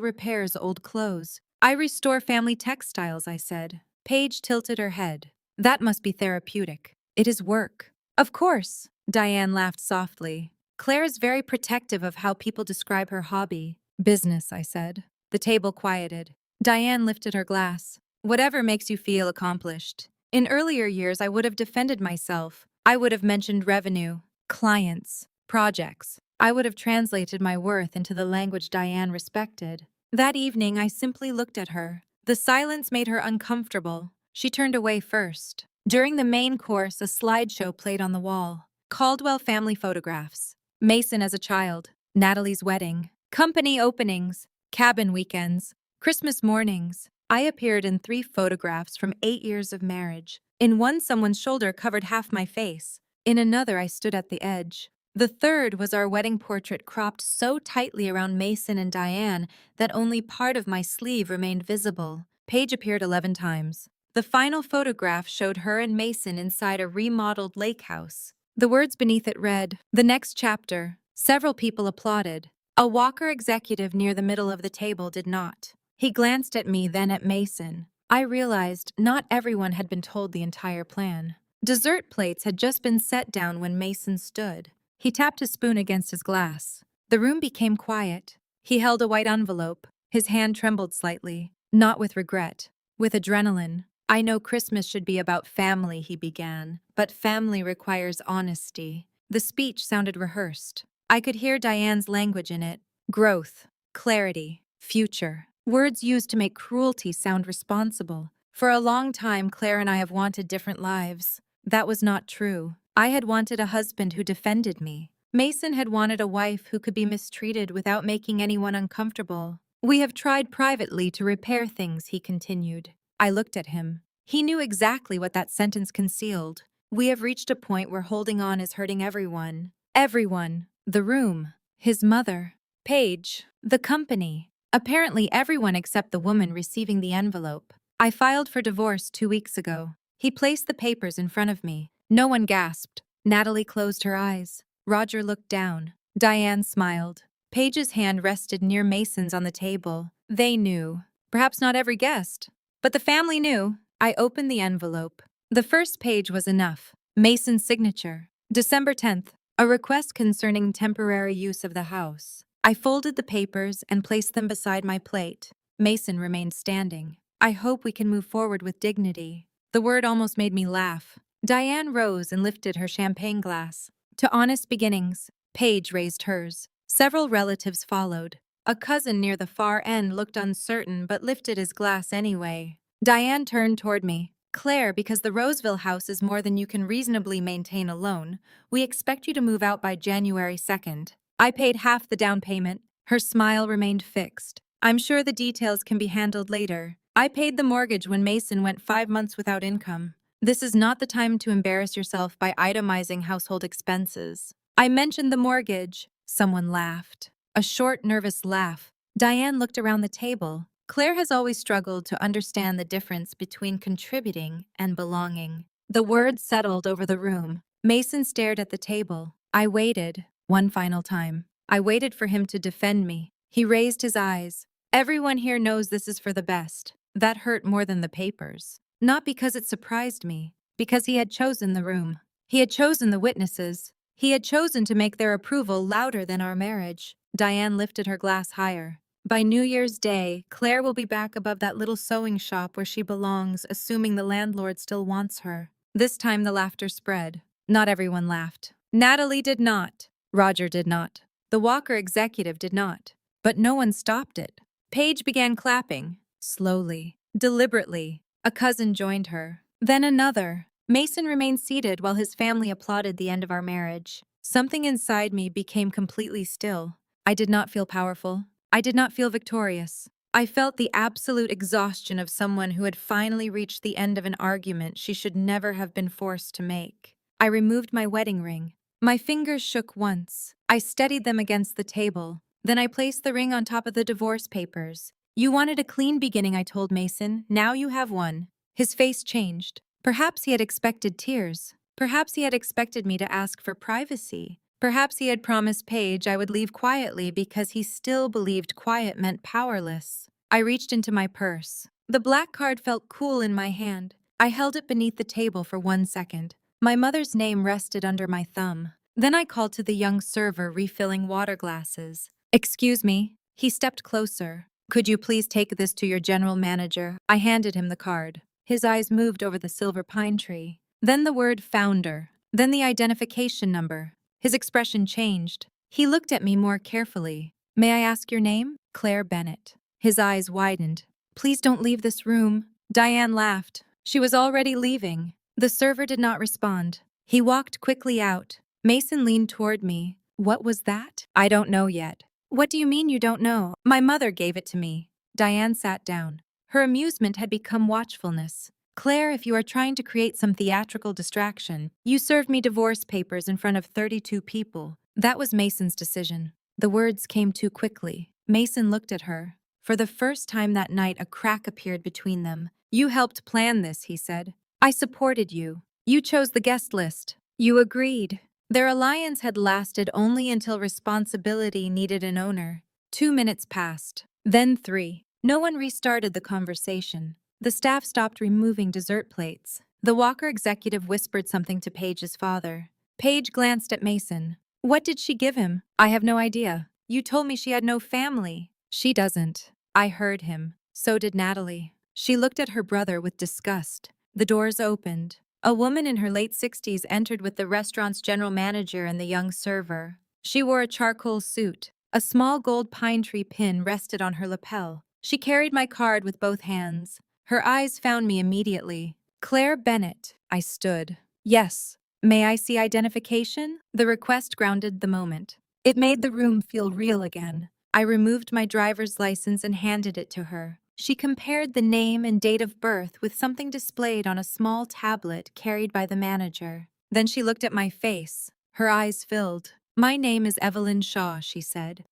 repairs old clothes. I restore family textiles," I said. Paige tilted her head. "That must be therapeutic." "It is work." "Of course." Diane laughed softly. "Claire is very protective of how people describe her hobby." "Business," I said. The table quieted. Diane lifted her glass. "Whatever makes you feel accomplished." In earlier years, I would have defended myself. I would have mentioned revenue, clients, projects. I would have translated my worth into the language Diane respected. That evening, I simply looked at her. The silence made her uncomfortable. She turned away first. During the main course, a slideshow played on the wall. Caldwell family photographs. Mason as a child. Natalie's wedding. Company openings. Cabin weekends. Christmas mornings. I appeared in 3 photographs from 8 years of marriage. In one, someone's shoulder covered half my face. In another, I stood at the edge. The third was our wedding portrait cropped so tightly around Mason and Diane that only part of my sleeve remained visible. Paige appeared 11 times. The final photograph showed her and Mason inside a remodeled lake house. The words beneath it read, "The next chapter." Several people applauded. A Walker executive near the middle of the table did not. He glanced at me, then at Mason. I realized not everyone had been told the entire plan. Dessert plates had just been set down when Mason stood. He tapped his spoon against his glass. The room became quiet. He held a white envelope. His hand trembled slightly, not with regret, with adrenaline. I know Christmas should be about family, he began, but family requires honesty. The speech sounded rehearsed. I could hear Diane's language in it. Growth, clarity, future. Words used to make cruelty sound responsible. For a long time, Claire and I have wanted different lives. That was not true. I had wanted a husband who defended me. Mason had wanted a wife who could be mistreated without making anyone uncomfortable. We have tried privately to repair things, he continued. I looked at him. He knew exactly what that sentence concealed. We have reached a point where holding on is hurting everyone. Everyone. The room. His mother. Paige. The company. Apparently everyone except the woman receiving the envelope. I filed for divorce 2 weeks ago. He placed the papers in front of me. No one gasped. Natalie closed her eyes. Roger looked down. Diane smiled. Paige's hand rested near Mason's on the table. They knew. Perhaps not every guest, but the family knew. I opened the envelope. The first page was enough. Mason's signature. December 10th. A request concerning temporary use of the house. I folded the papers and placed them beside my plate. Mason remained standing. I hope we can move forward with dignity. The word almost made me laugh. Diane rose and lifted her champagne glass. To honest beginnings. Paige raised hers. Several relatives followed. A cousin near the far end looked uncertain but lifted his glass anyway. Diane turned toward me. Claire, because the Roseville house is more than you can reasonably maintain alone, we expect you to move out by January 2nd. I paid half the down payment. Her smile remained fixed. I'm sure the details can be handled later. I paid the mortgage when Mason went 5 months without income. This is not the time to embarrass yourself by itemizing household expenses. I mentioned the mortgage. Someone laughed. A short, nervous laugh. Diane looked around the table. Claire has always struggled to understand the difference between contributing and belonging. The words settled over the room. Mason stared at the table. I waited, one final time. I waited for him to defend me. He raised his eyes. Everyone here knows this is for the best. That hurt more than the papers. Not because it surprised me, because he had chosen the room. He had chosen the witnesses. He had chosen to make their approval louder than our marriage. Diane lifted her glass higher. By New Year's Day, Claire will be back above that little sewing shop where she belongs, assuming the landlord still wants her. This time the laughter spread. Not everyone laughed. Natalie did not. Roger did not. The Walker executive did not. But no one stopped it. Paige began clapping. Slowly. Deliberately. A cousin joined her. Then another. Mason remained seated while his family applauded the end of our marriage. Something inside me became completely still. I did not feel powerful. I did not feel victorious. I felt the absolute exhaustion of someone who had finally reached the end of an argument she should never have been forced to make. I removed my wedding ring. My fingers shook once. I steadied them against the table. Then I placed the ring on top of the divorce papers. You wanted a clean beginning, I told Mason. Now you have one. His face changed. Perhaps he had expected tears. Perhaps he had expected me to ask for privacy. Perhaps he had promised Paige I would leave quietly because he still believed quiet meant powerless. I reached into my purse. The black card felt cool in my hand. I held it beneath the table for 1 second. My mother's name rested under my thumb. Then I called to the young server refilling water glasses. Excuse me. He stepped closer. Could you please take this to your general manager? I handed him the card. His eyes moved over the silver pine tree. Then the word founder. Then the identification number. His expression changed. He looked at me more carefully. May I ask your name? Claire Bennett. His eyes widened. Please don't leave this room. Diane laughed. She was already leaving. The server did not respond. He walked quickly out. Mason leaned toward me. What was that? I don't know yet. What do you mean you don't know? My mother gave it to me. Diane sat down. Her amusement had become watchfulness. Claire, if you are trying to create some theatrical distraction, you served me divorce papers in front of 32 people. That was Mason's decision. The words came too quickly. Mason looked at her. For the first time that night, a crack appeared between them. You helped plan this, he said. I supported you. You chose the guest list. You agreed. Their alliance had lasted only until responsibility needed an owner. 2 minutes passed. Then 3. No one restarted the conversation. The staff stopped removing dessert plates. The Walker executive whispered something to Paige's father. Paige glanced at Mason. What did she give him? I have no idea. You told me she had no family. She doesn't. I heard him. So did Natalie. She looked at her brother with disgust. The doors opened. A woman in her late 60s entered with the restaurant's general manager and the young server. She wore a charcoal suit. A small gold pine tree pin rested on her lapel. She carried my card with both hands. Her eyes found me immediately. Claire Bennett. I stood. Yes. May I see identification? The request grounded the moment. It made the room feel real again. I removed my driver's license and handed it to her. She compared the name and date of birth with something displayed on a small tablet carried by the manager. Then she looked at my face. Her eyes filled. My name is Evelyn Shaw, she said.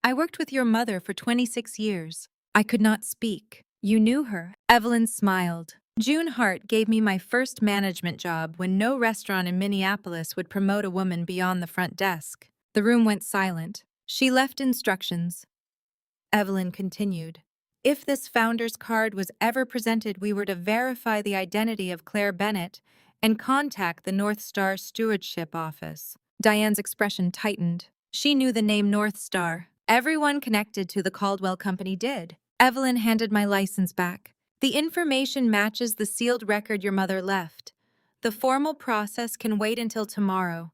I worked with your mother for 26 years. I could not speak. You knew her? Evelyn smiled. June Hart gave me my first management job when no restaurant in Minneapolis would promote a woman beyond the front desk. The room went silent. She left instructions. Evelyn continued. If this founder's card was ever presented, we were to verify the identity of Claire Bennett and contact the North Star Stewardship Office. Diane's expression tightened. She knew the name North Star. Everyone connected to the Caldwell Company did. Evelyn handed my license back. The information matches the sealed record your mother left. The formal process can wait until tomorrow.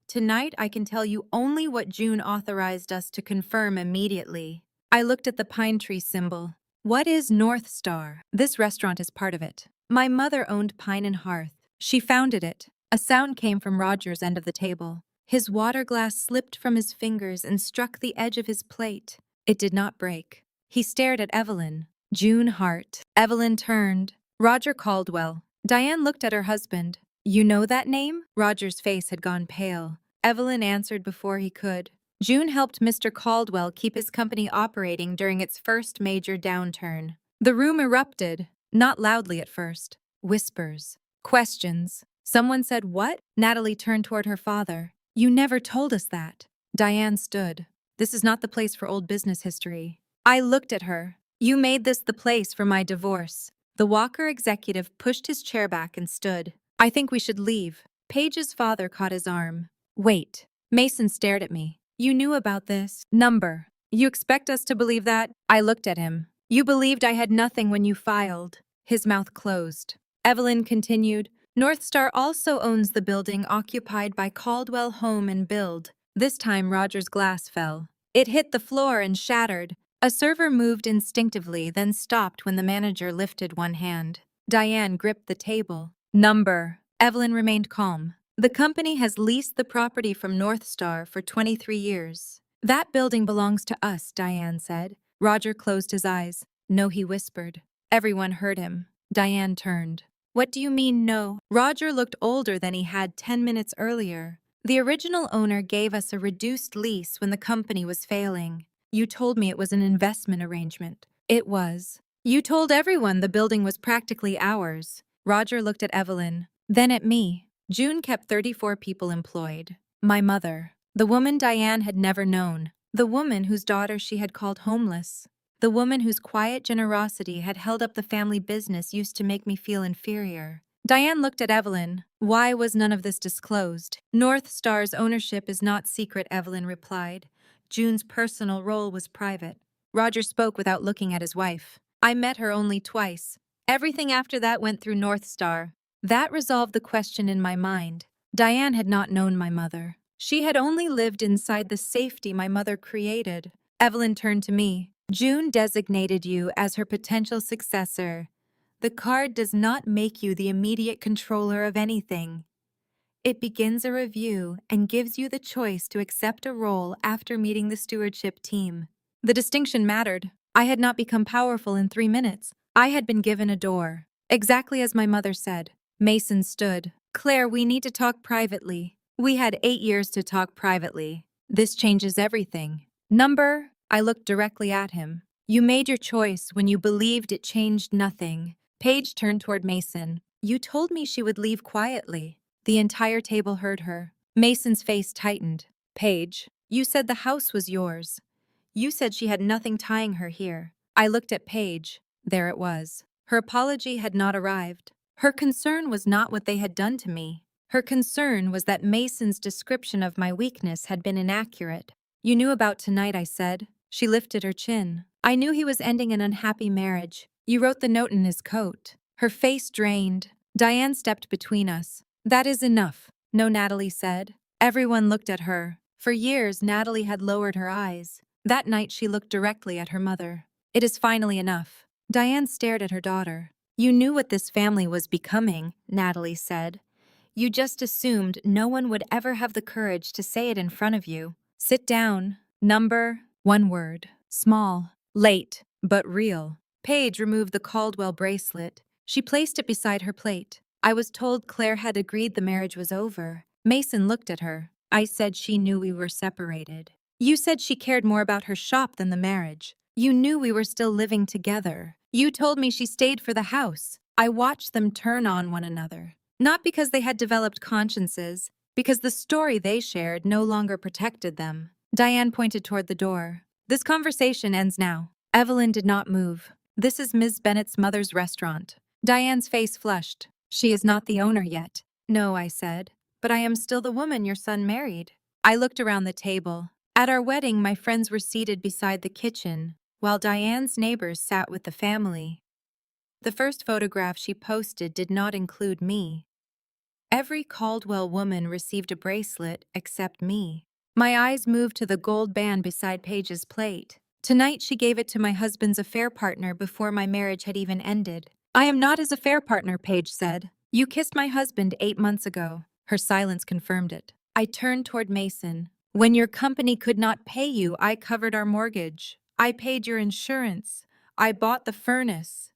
Tonight, I can tell you only what June authorized us to confirm immediately. I looked at the pine tree symbol. What is North Star? This restaurant is part of it. My mother owned Pine and Hearth. She founded it. A sound came from Roger's end of the table. His water glass slipped from his fingers and struck the edge of his plate. It did not break. He stared at Evelyn. June Hart. Evelyn turned. Roger Caldwell. Diane looked at her husband. You know that name? Roger's face had gone pale. Evelyn answered before he could. June helped Mr. Caldwell keep his company operating during its first major downturn. The room erupted, not loudly at first. Whispers. Questions. Someone said, what? Natalie turned toward her father. You never told us that. Diane stood. This is not the place for old business history. I looked at her. You made this the place for my divorce. The Walker executive pushed his chair back and stood. I think we should leave. Paige's father caught his arm. Wait. Mason stared at me. You knew about this. Number. You expect us to believe that? I looked at him. You believed I had nothing when you filed. His mouth closed. Evelyn continued. North Star also owns the building occupied by Caldwell Home and Build. This time Roger's glass fell. It hit the floor and shattered. A server moved instinctively, then stopped when the manager lifted one hand. Diane gripped the table. Number. Evelyn remained calm. The company has leased the property from North Star for 23 years. That building belongs to us, Diane said. Roger closed his eyes. No, he whispered. Everyone heard him. Diane turned. What do you mean, no? Roger looked older than he had 10 minutes earlier. The original owner gave us a reduced lease when the company was failing. You told me it was an investment arrangement. It was. You told everyone the building was practically ours. Roger looked at Evelyn, then at me. June kept 34 people employed. My mother. The woman Diane had never known. The woman whose daughter she had called homeless. The woman whose quiet generosity had held up the family business used to make me feel inferior. Diane looked at Evelyn. Why was none of this disclosed? North Star's ownership is not secret, Evelyn replied. June's personal role was private. Roger spoke without looking at his wife. I met her only twice. Everything after that went through North Star. That resolved the question in my mind. Diane had not known my mother. She had only lived inside the safety my mother created. Evelyn turned to me. June designated you as her potential successor. The card does not make you the immediate controller of anything. It begins a review and gives you the choice to accept a role after meeting the stewardship team. The distinction mattered. I had not become powerful in 3 minutes. I had been given a door. Exactly as my mother said. Mason stood. Claire, we need to talk privately. We had 8 years to talk privately. This changes everything. Number? I looked directly at him. You made your choice when you believed it changed nothing. Paige turned toward Mason. You told me she would leave quietly. The entire table heard her. Mason's face tightened. Paige, you said the house was yours. You said she had nothing tying her here. I looked at Paige. There it was. Her apology had not arrived. Her concern was not what they had done to me. Her concern was that Mason's description of my weakness had been inaccurate. You knew about tonight, I said. She lifted her chin. I knew he was ending an unhappy marriage. You wrote the note in his coat. Her face drained. Diane stepped between us. That is enough. No, Natalie said. Everyone looked at her. For years, Natalie had lowered her eyes. That night, she looked directly at her mother. It is finally enough. Diane stared at her daughter. You knew what this family was becoming, Natalie said. You just assumed no one would ever have the courage to say it in front of you. Sit down. Number, one word. Small. Late, but real. Paige removed the Caldwell bracelet. She placed it beside her plate. I was told Claire had agreed the marriage was over. Mason looked at her. I said she knew we were separated. You said she cared more about her shop than the marriage. You knew we were still living together. You told me she stayed for the house. I watched them turn on one another. Not because they had developed consciences, because the story they shared no longer protected them. Diane pointed toward the door. This conversation ends now. Evelyn did not move. This is Ms. Bennett's mother's restaurant. Diane's face flushed. She is not the owner yet. No, I said. But I am still the woman your son married. I looked around the table. At our wedding, my friends were seated beside the kitchen, while Diane's neighbors sat with the family. The first photograph she posted did not include me. Every Caldwell woman received a bracelet except me. My eyes moved to the gold band beside Paige's plate. Tonight she gave it to my husband's affair partner before my marriage had even ended. I am not his affair partner, Paige said. You kissed my husband 8 months ago. Her silence confirmed it. I turned toward Mason. When your company could not pay you, I covered our mortgage. I paid your insurance. I bought the furnace.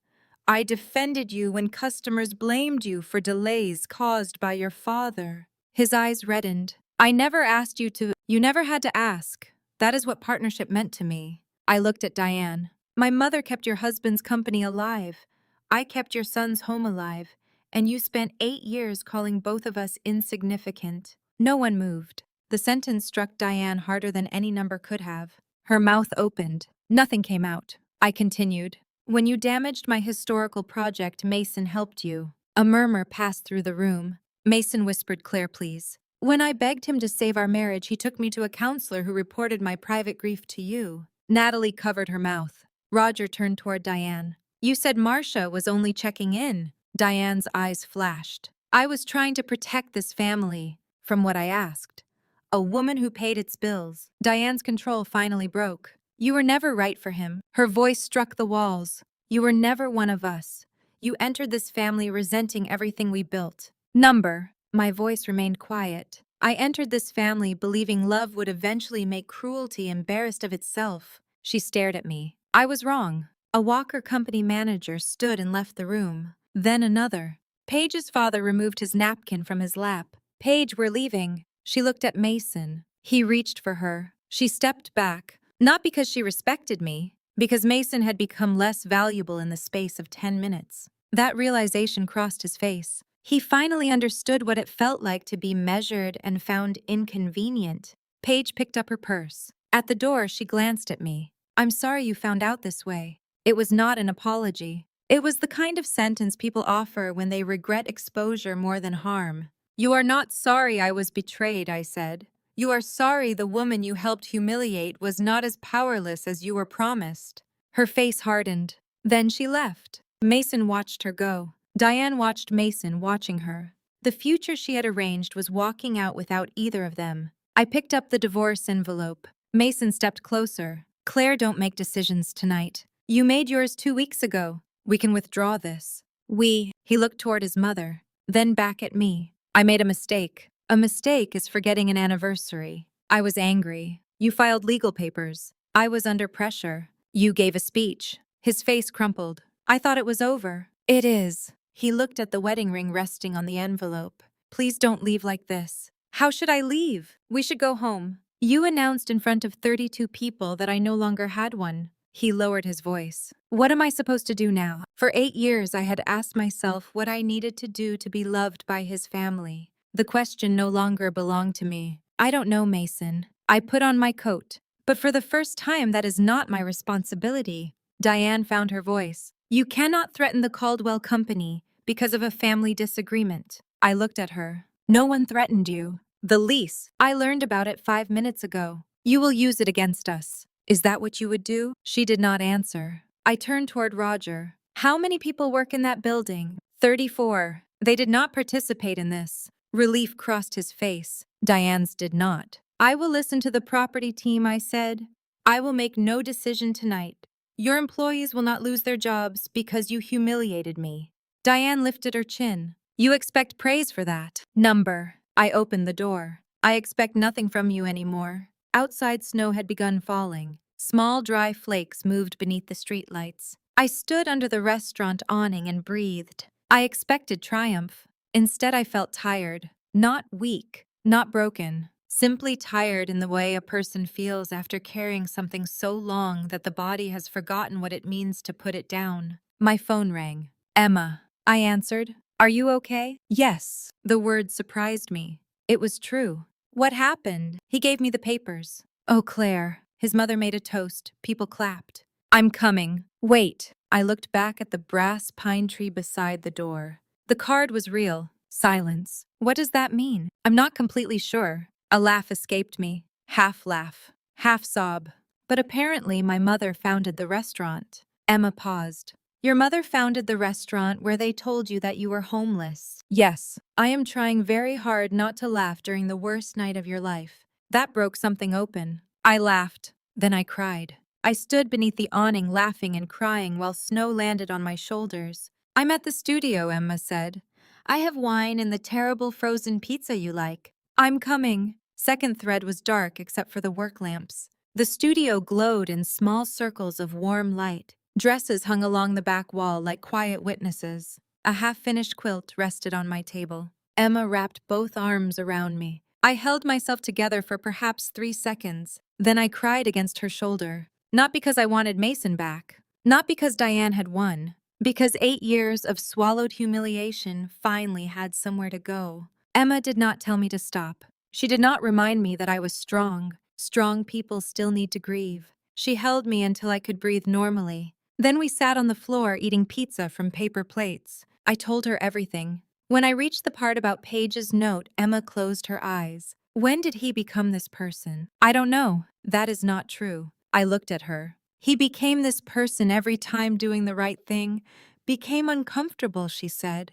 I defended you when customers blamed you for delays caused by your father. His eyes reddened. I never asked you to. You never had to ask. That is what partnership meant to me. I looked at Diane. My mother kept your husband's company alive. I kept your son's home alive. And you spent 8 years calling both of us insignificant. No one moved. The sentence struck Diane harder than any number could have. Her mouth opened. Nothing came out. I continued. When you damaged my historical project, Mason helped you. A murmur passed through the room. Mason whispered, Claire, please. When I begged him to save our marriage, he took me to a counselor who reported my private grief to you. Natalie covered her mouth. Roger turned toward Diane. You said Marcia was only checking in. Diane's eyes flashed. I was trying to protect this family from what I asked. A woman who paid its bills. Diane's control finally broke. You were never right for him. Her voice struck the walls. You were never one of us. You entered this family resenting everything we built. Number. My voice remained quiet. I entered this family believing love would eventually make cruelty embarrassed of itself. She stared at me. I was wrong. A Walker Company manager stood and left the room. Then another. Paige's father removed his napkin from his lap. Paige, we're leaving. She looked at Mason. He reached for her. She stepped back. Not because she respected me, because Mason had become less valuable in the space of 10 minutes. That realization crossed his face. He finally understood what it felt like to be measured and found inconvenient. Paige picked up her purse. At the door, she glanced at me. I'm sorry you found out this way. It was not an apology. It was the kind of sentence people offer when they regret exposure more than harm. You are not sorry I was betrayed, I said. You are sorry the woman you helped humiliate was not as powerless as you were promised. Her face hardened. Then she left. Mason watched her go. Diane watched Mason watching her. The future she had arranged was walking out without either of them. I picked up the divorce envelope. Mason stepped closer. Claire, don't make decisions tonight. You made yours 2 weeks ago. We can withdraw this. He looked toward his mother, then back at me. I made a mistake. A mistake is forgetting an anniversary. I was angry. You filed legal papers. I was under pressure. You gave a speech. His face crumpled. I thought it was over. It is. He looked at the wedding ring resting on the envelope. Please don't leave like this. How should I leave? We should go home. You announced in front of 32 people that I no longer had one. He lowered his voice. What am I supposed to do now? For 8 years, I had asked myself what I needed to do to be loved by his family. The question no longer belonged to me. I don't know, Mason. I put on my coat. But for the first time, that is not my responsibility. Diane found her voice. You cannot threaten the Caldwell Company because of a family disagreement. I looked at her. No one threatened you. The lease. I learned about it 5 minutes ago. You will use it against us. Is that what you would do? She did not answer. I turned toward Roger. How many people work in that building? 34. They did not participate in this. Relief crossed his face. Diane's did not. I will listen to the property team, I said. I will make no decision tonight. Your employees will not lose their jobs because you humiliated me. Diane lifted her chin. You expect praise for that. Number. I opened the door. I expect nothing from you anymore. Outside snow had begun falling. Small dry flakes moved beneath the streetlights. I stood under the restaurant awning and breathed. I expected triumph. Instead, I felt tired. Not weak, not broken. Simply tired in the way a person feels after carrying something so long that the body has forgotten what it means to put it down. My phone rang. Emma. I answered. Are you okay? Yes. The word surprised me. It was true. What happened? He gave me the papers. Oh, Claire. His mother made a toast. People clapped. I'm coming. Wait. I looked back at the brass pine tree beside the door. The card was real. Silence. What does that mean? I'm not completely sure. A laugh escaped me. Half laugh. Half sob. But apparently my mother founded the restaurant. Emma paused. Your mother founded the restaurant where they told you that you were homeless. Yes. I am trying very hard not to laugh during the worst night of your life. That broke something open. I laughed. Then I cried. I stood beneath the awning laughing and crying while snow landed on my shoulders. I'm at the studio, Emma said. I have wine and the terrible frozen pizza you like. I'm coming. Second thread was dark except for the work lamps. The studio glowed in small circles of warm light. Dresses hung along the back wall like quiet witnesses. A half-finished quilt rested on my table. Emma wrapped both arms around me. I held myself together for perhaps 3 seconds. Then I cried against her shoulder. Not because I wanted Mason back. Not because Diane had won. Because 8 years of swallowed humiliation finally had somewhere to go. Emma did not tell me to stop. She did not remind me that I was strong. Strong people still need to grieve. She held me until I could breathe normally. Then we sat on the floor eating pizza from paper plates. I told her everything. When I reached the part about Paige's note, Emma closed her eyes. When did he become this person? I don't know. That is not true. I looked at her. He became this person every time doing the right thing. Became uncomfortable, she said.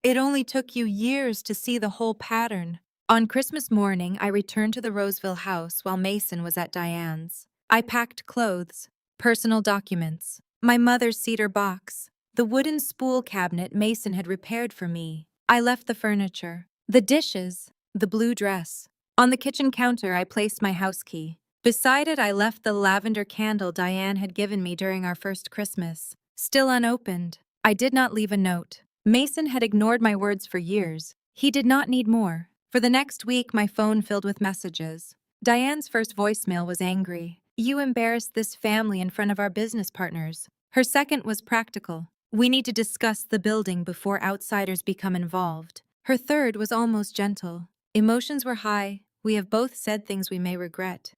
It only took you years to see the whole pattern. On Christmas morning, I returned to the Roseville house while Mason was at Diane's. I packed clothes, personal documents, my mother's cedar box, the wooden spool cabinet Mason had repaired for me. I left the furniture, the dishes, the blue dress. On the kitchen counter, I placed my house key. Beside it, I left the lavender candle Diane had given me during our first Christmas. Still unopened. I did not leave a note. Mason had ignored my words for years. He did not need more. For the next week, my phone filled with messages. Diane's first voicemail was angry. You embarrassed this family in front of our business partners. Her second was practical. We need to discuss the building before outsiders become involved. Her third was almost gentle. Emotions were high. We have both said things we may regret.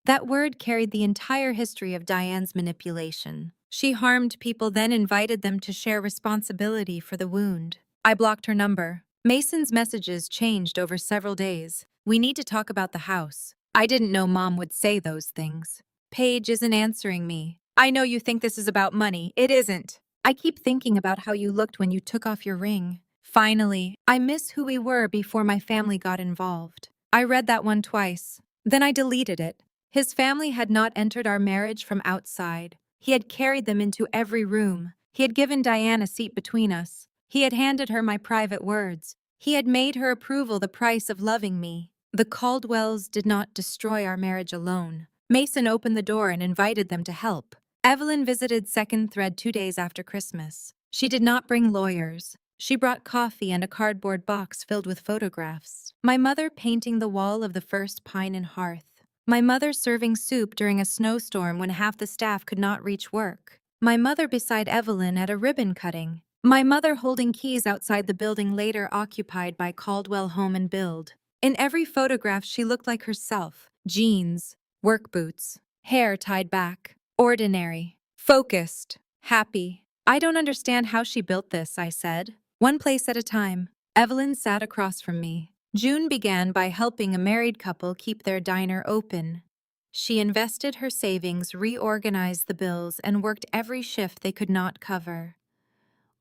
That word carried the entire history of Diane's manipulation. She harmed people, then invited them to share responsibility for the wound. I blocked her number. Mason's messages changed over several days. We need to talk about the house. I didn't know Mom would say those things. Paige isn't answering me. I know you think this is about money. It isn't. I keep thinking about how you looked when you took off your ring. Finally, I miss who we were before my family got involved. I read that one twice. Then I deleted it. His family had not entered our marriage from outside. He had carried them into every room. He had given Diane a seat between us. He had handed her my private words. He had made her approval the price of loving me. The Caldwells did not destroy our marriage alone. Mason opened the door and invited them to help. Evelyn visited Second Thread 2 days after Christmas. She did not bring lawyers. She brought coffee and a cardboard box filled with photographs. My mother painting the wall of the first pine and hearth. My mother serving soup during a snowstorm when half the staff could not reach work. My mother beside Evelyn at a ribbon cutting. My mother holding keys outside the building later occupied by Caldwell Home and Build. In every photograph, she looked like herself. Jeans, work boots, hair tied back. Ordinary, focused, happy. I don't understand how she built this, I said. One place at a time. Evelyn sat across from me. June began by helping a married couple keep their diner open. She invested her savings, reorganized the bills, and worked every shift they could not cover.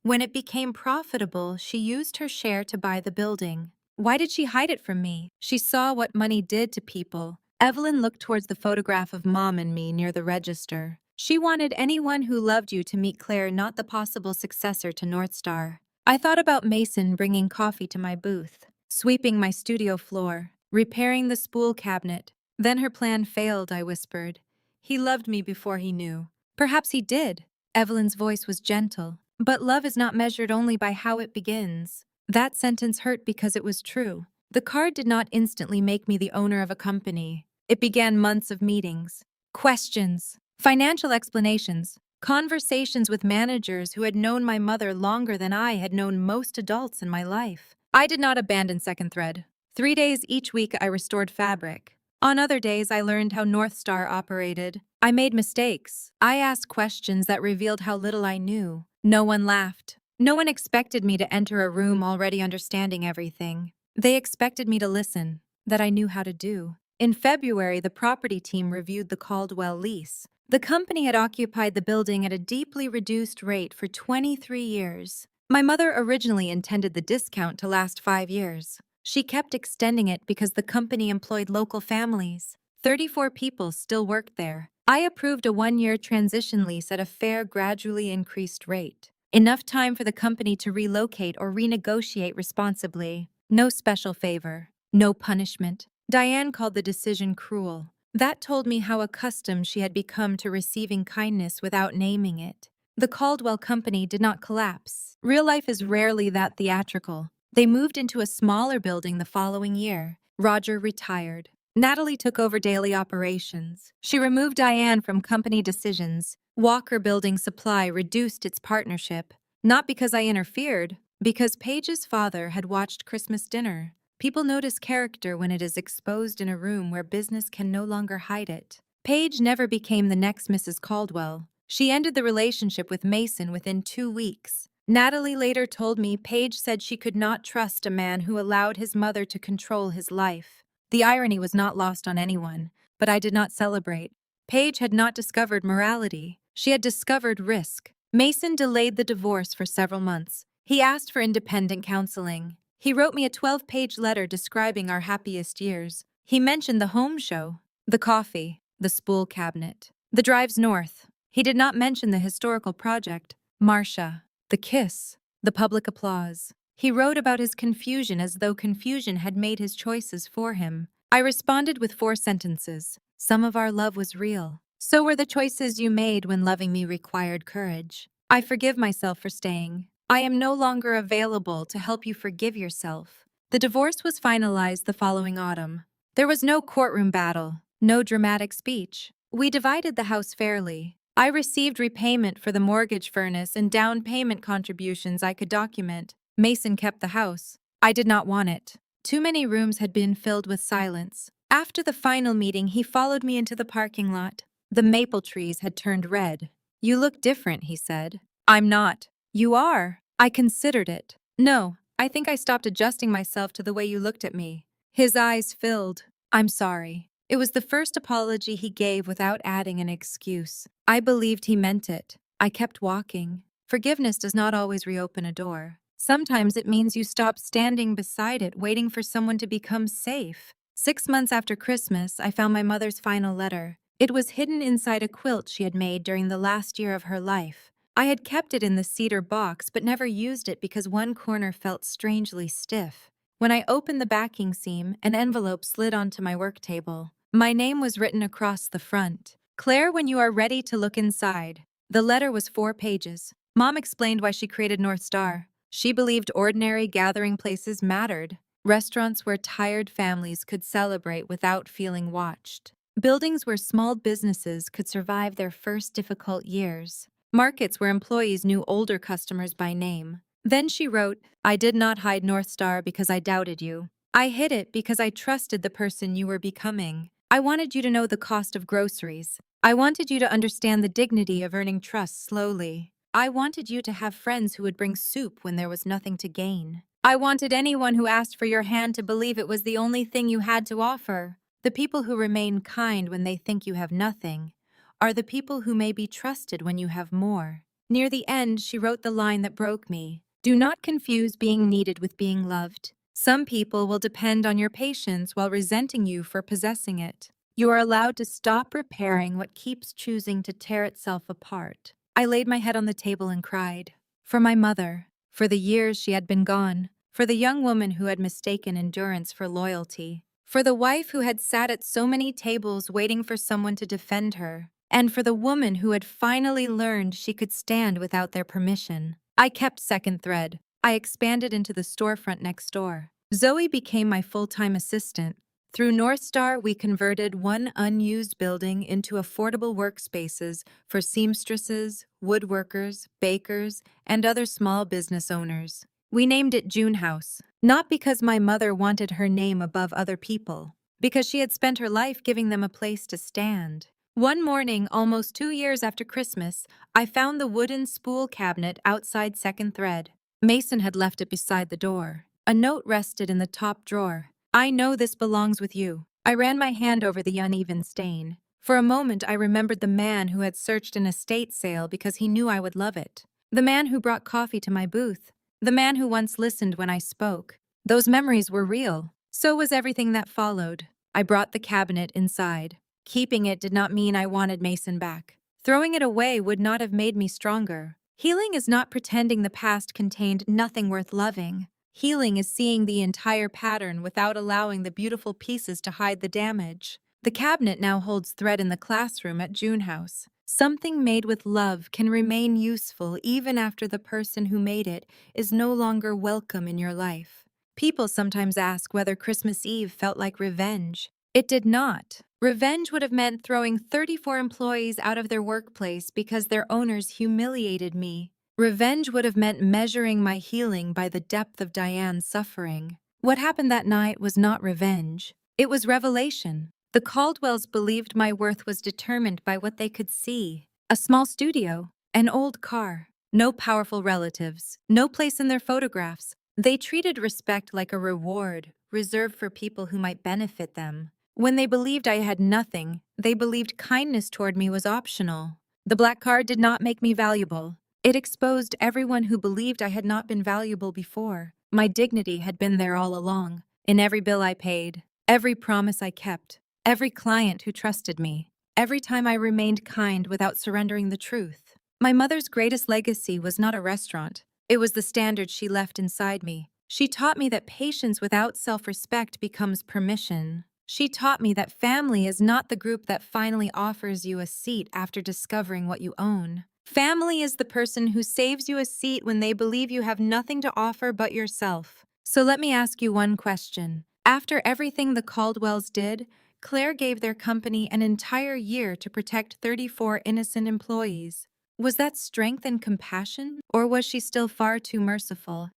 When it became profitable, she used her share to buy the building. Why did she hide it from me? She saw what money did to people. Evelyn looked towards the photograph of Mom and me near the register. She wanted anyone who loved you to meet Claire, not the possible successor to North Star. I thought about Mason bringing coffee to my booth, sweeping my studio floor, repairing the spool cabinet. Then her plan failed, I whispered. He loved me before he knew. Perhaps he did. Evelyn's voice was gentle. But love is not measured only by how it begins. That sentence hurt because it was true. The card did not instantly make me the owner of a company. It began months of meetings, questions, financial explanations, conversations with managers who had known my mother longer than I had known most adults in my life. I did not abandon Second Thread. 3 days each week I restored fabric. On other days I learned how North Star operated. I made mistakes. I asked questions that revealed how little I knew. No one laughed. No one expected me to enter a room already understanding everything. They expected me to listen, that I knew how to do. In February, the property team reviewed the Caldwell lease. The company had occupied the building at a deeply reduced rate for 23 years. My mother originally intended the discount to last 5 years. She kept extending it because the company employed local families. 34 people still worked there. I approved a 1-year transition lease at a fair, gradually increased rate. Enough time for the company to relocate or renegotiate responsibly. No special favor. No punishment. Diane called the decision cruel. That told me how accustomed she had become to receiving kindness without naming it. The Caldwell company did not collapse. Real life is rarely that theatrical. They moved into a smaller building the following year. Roger retired. Natalie took over daily operations. She removed Diane from company decisions. Walker Building Supply reduced its partnership. Not because I interfered, because Paige's father had watched Christmas dinner. People notice character when it is exposed in a room where business can no longer hide it. Paige never became the next Mrs. Caldwell. She ended the relationship with Mason within 2 weeks. Natalie later told me Paige said she could not trust a man who allowed his mother to control his life. The irony was not lost on anyone, but I did not celebrate. Paige had not discovered morality. She had discovered risk. Mason delayed the divorce for several months. He asked for independent counseling. He wrote me a 12-page letter describing our happiest years. He mentioned the home show, the coffee, the spool cabinet, the drives north. He did not mention the historical project, Marcia, the kiss, the public applause. He wrote about his confusion as though confusion had made his choices for him. I responded with 4 sentences. Some of our love was real. So were the choices you made when loving me required courage. I forgive myself for staying. I am no longer available to help you forgive yourself. The divorce was finalized the following autumn. There was no courtroom battle, no dramatic speech. We divided the house fairly. I received repayment for the mortgage furnace and down payment contributions I could document. Mason kept the house. I did not want it. Too many rooms had been filled with silence. After the final meeting, he followed me into the parking lot. The maple trees had turned red. You look different, he said. I'm not. You are. I considered it. No, I think I stopped adjusting myself to the way you looked at me. His eyes filled. I'm sorry. It was the first apology he gave without adding an excuse. I believed he meant it. I kept walking. Forgiveness does not always reopen a door. Sometimes it means you stop standing beside it, waiting for someone to become safe. 6 months after Christmas, I found my mother's final letter. It was hidden inside a quilt she had made during the last year of her life. I had kept it in the cedar box but never used it because one corner felt strangely stiff. When I opened the backing seam, an envelope slid onto my work table. My name was written across the front. Claire, when you are ready to look inside. The letter was 4 pages. Mom explained why she created North Star. She believed ordinary gathering places mattered. Restaurants where tired families could celebrate without feeling watched. Buildings where small businesses could survive their first difficult years. markets where employees knew older customers by name. Then she wrote, I did not hide North Star because I doubted you. I hid it because I trusted the person you were becoming. I wanted you to know the cost of groceries. I wanted you to understand the dignity of earning trust slowly. I wanted you to have friends who would bring soup when there was nothing to gain. I wanted anyone who asked for your hand to believe it was the only thing you had to offer. The people who remain kind when they think you have nothing are the people who may be trusted when you have more. Near the end, she wrote the line that broke me. Do not confuse being needed with being loved. Some people will depend on your patience while resenting you for possessing it. You are allowed to stop repairing what keeps choosing to tear itself apart. I laid my head on the table and cried. For my mother, for the years she had been gone, for the young woman who had mistaken endurance for loyalty, for the wife who had sat at so many tables waiting for someone to defend her, and for the woman who had finally learned she could stand without their permission. I kept Second Thread. I expanded into the storefront next door. Zoe became my full-time assistant. Through North Star, we converted one unused building into affordable workspaces for seamstresses, woodworkers, bakers, and other small business owners. We named it June House, not because my mother wanted her name above other people, because she had spent her life giving them a place to stand. One morning, almost 2 years after Christmas, I found the wooden spool cabinet outside Second Thread. Mason had left it beside the door. A note rested in the top drawer. I know this belongs with you. I ran my hand over the uneven stain. For a moment, I remembered the man who had searched an estate sale because he knew I would love it. The man who brought coffee to my booth. The man who once listened when I spoke. Those memories were real. So was everything that followed. I brought the cabinet inside. Keeping it did not mean I wanted Mason back. Throwing it away would not have made me stronger. Healing is not pretending the past contained nothing worth loving. Healing is seeing the entire pattern without allowing the beautiful pieces to hide the damage. The cabinet now holds thread in the classroom at June House. Something made with love can remain useful even after the person who made it is no longer welcome in your life. People sometimes ask whether Christmas Eve felt like revenge. It did not. Revenge would have meant throwing 34 employees out of their workplace because their owners humiliated me. Revenge would have meant measuring my healing by the depth of Diane's suffering. What happened that night was not revenge. It was revelation. The Caldwells believed my worth was determined by what they could see. A small studio, an old car, no powerful relatives, no place in their photographs. They treated respect like a reward, reserved for people who might benefit them. When they believed I had nothing, they believed kindness toward me was optional. The black card did not make me valuable. It exposed everyone who believed I had not been valuable before. My dignity had been there all along, in every bill I paid, every promise I kept, every client who trusted me, every time I remained kind without surrendering the truth. My mother's greatest legacy was not a restaurant. It was the standard she left inside me. She taught me that patience without self-respect becomes permission. She taught me that family is not the group that finally offers you a seat after discovering what you own. Family is the person who saves you a seat when they believe you have nothing to offer but yourself. So let me ask you one question. After everything the Caldwells did, Claire gave their company an entire year to protect 34 innocent employees. Was that strength and compassion, or was she still far too merciful?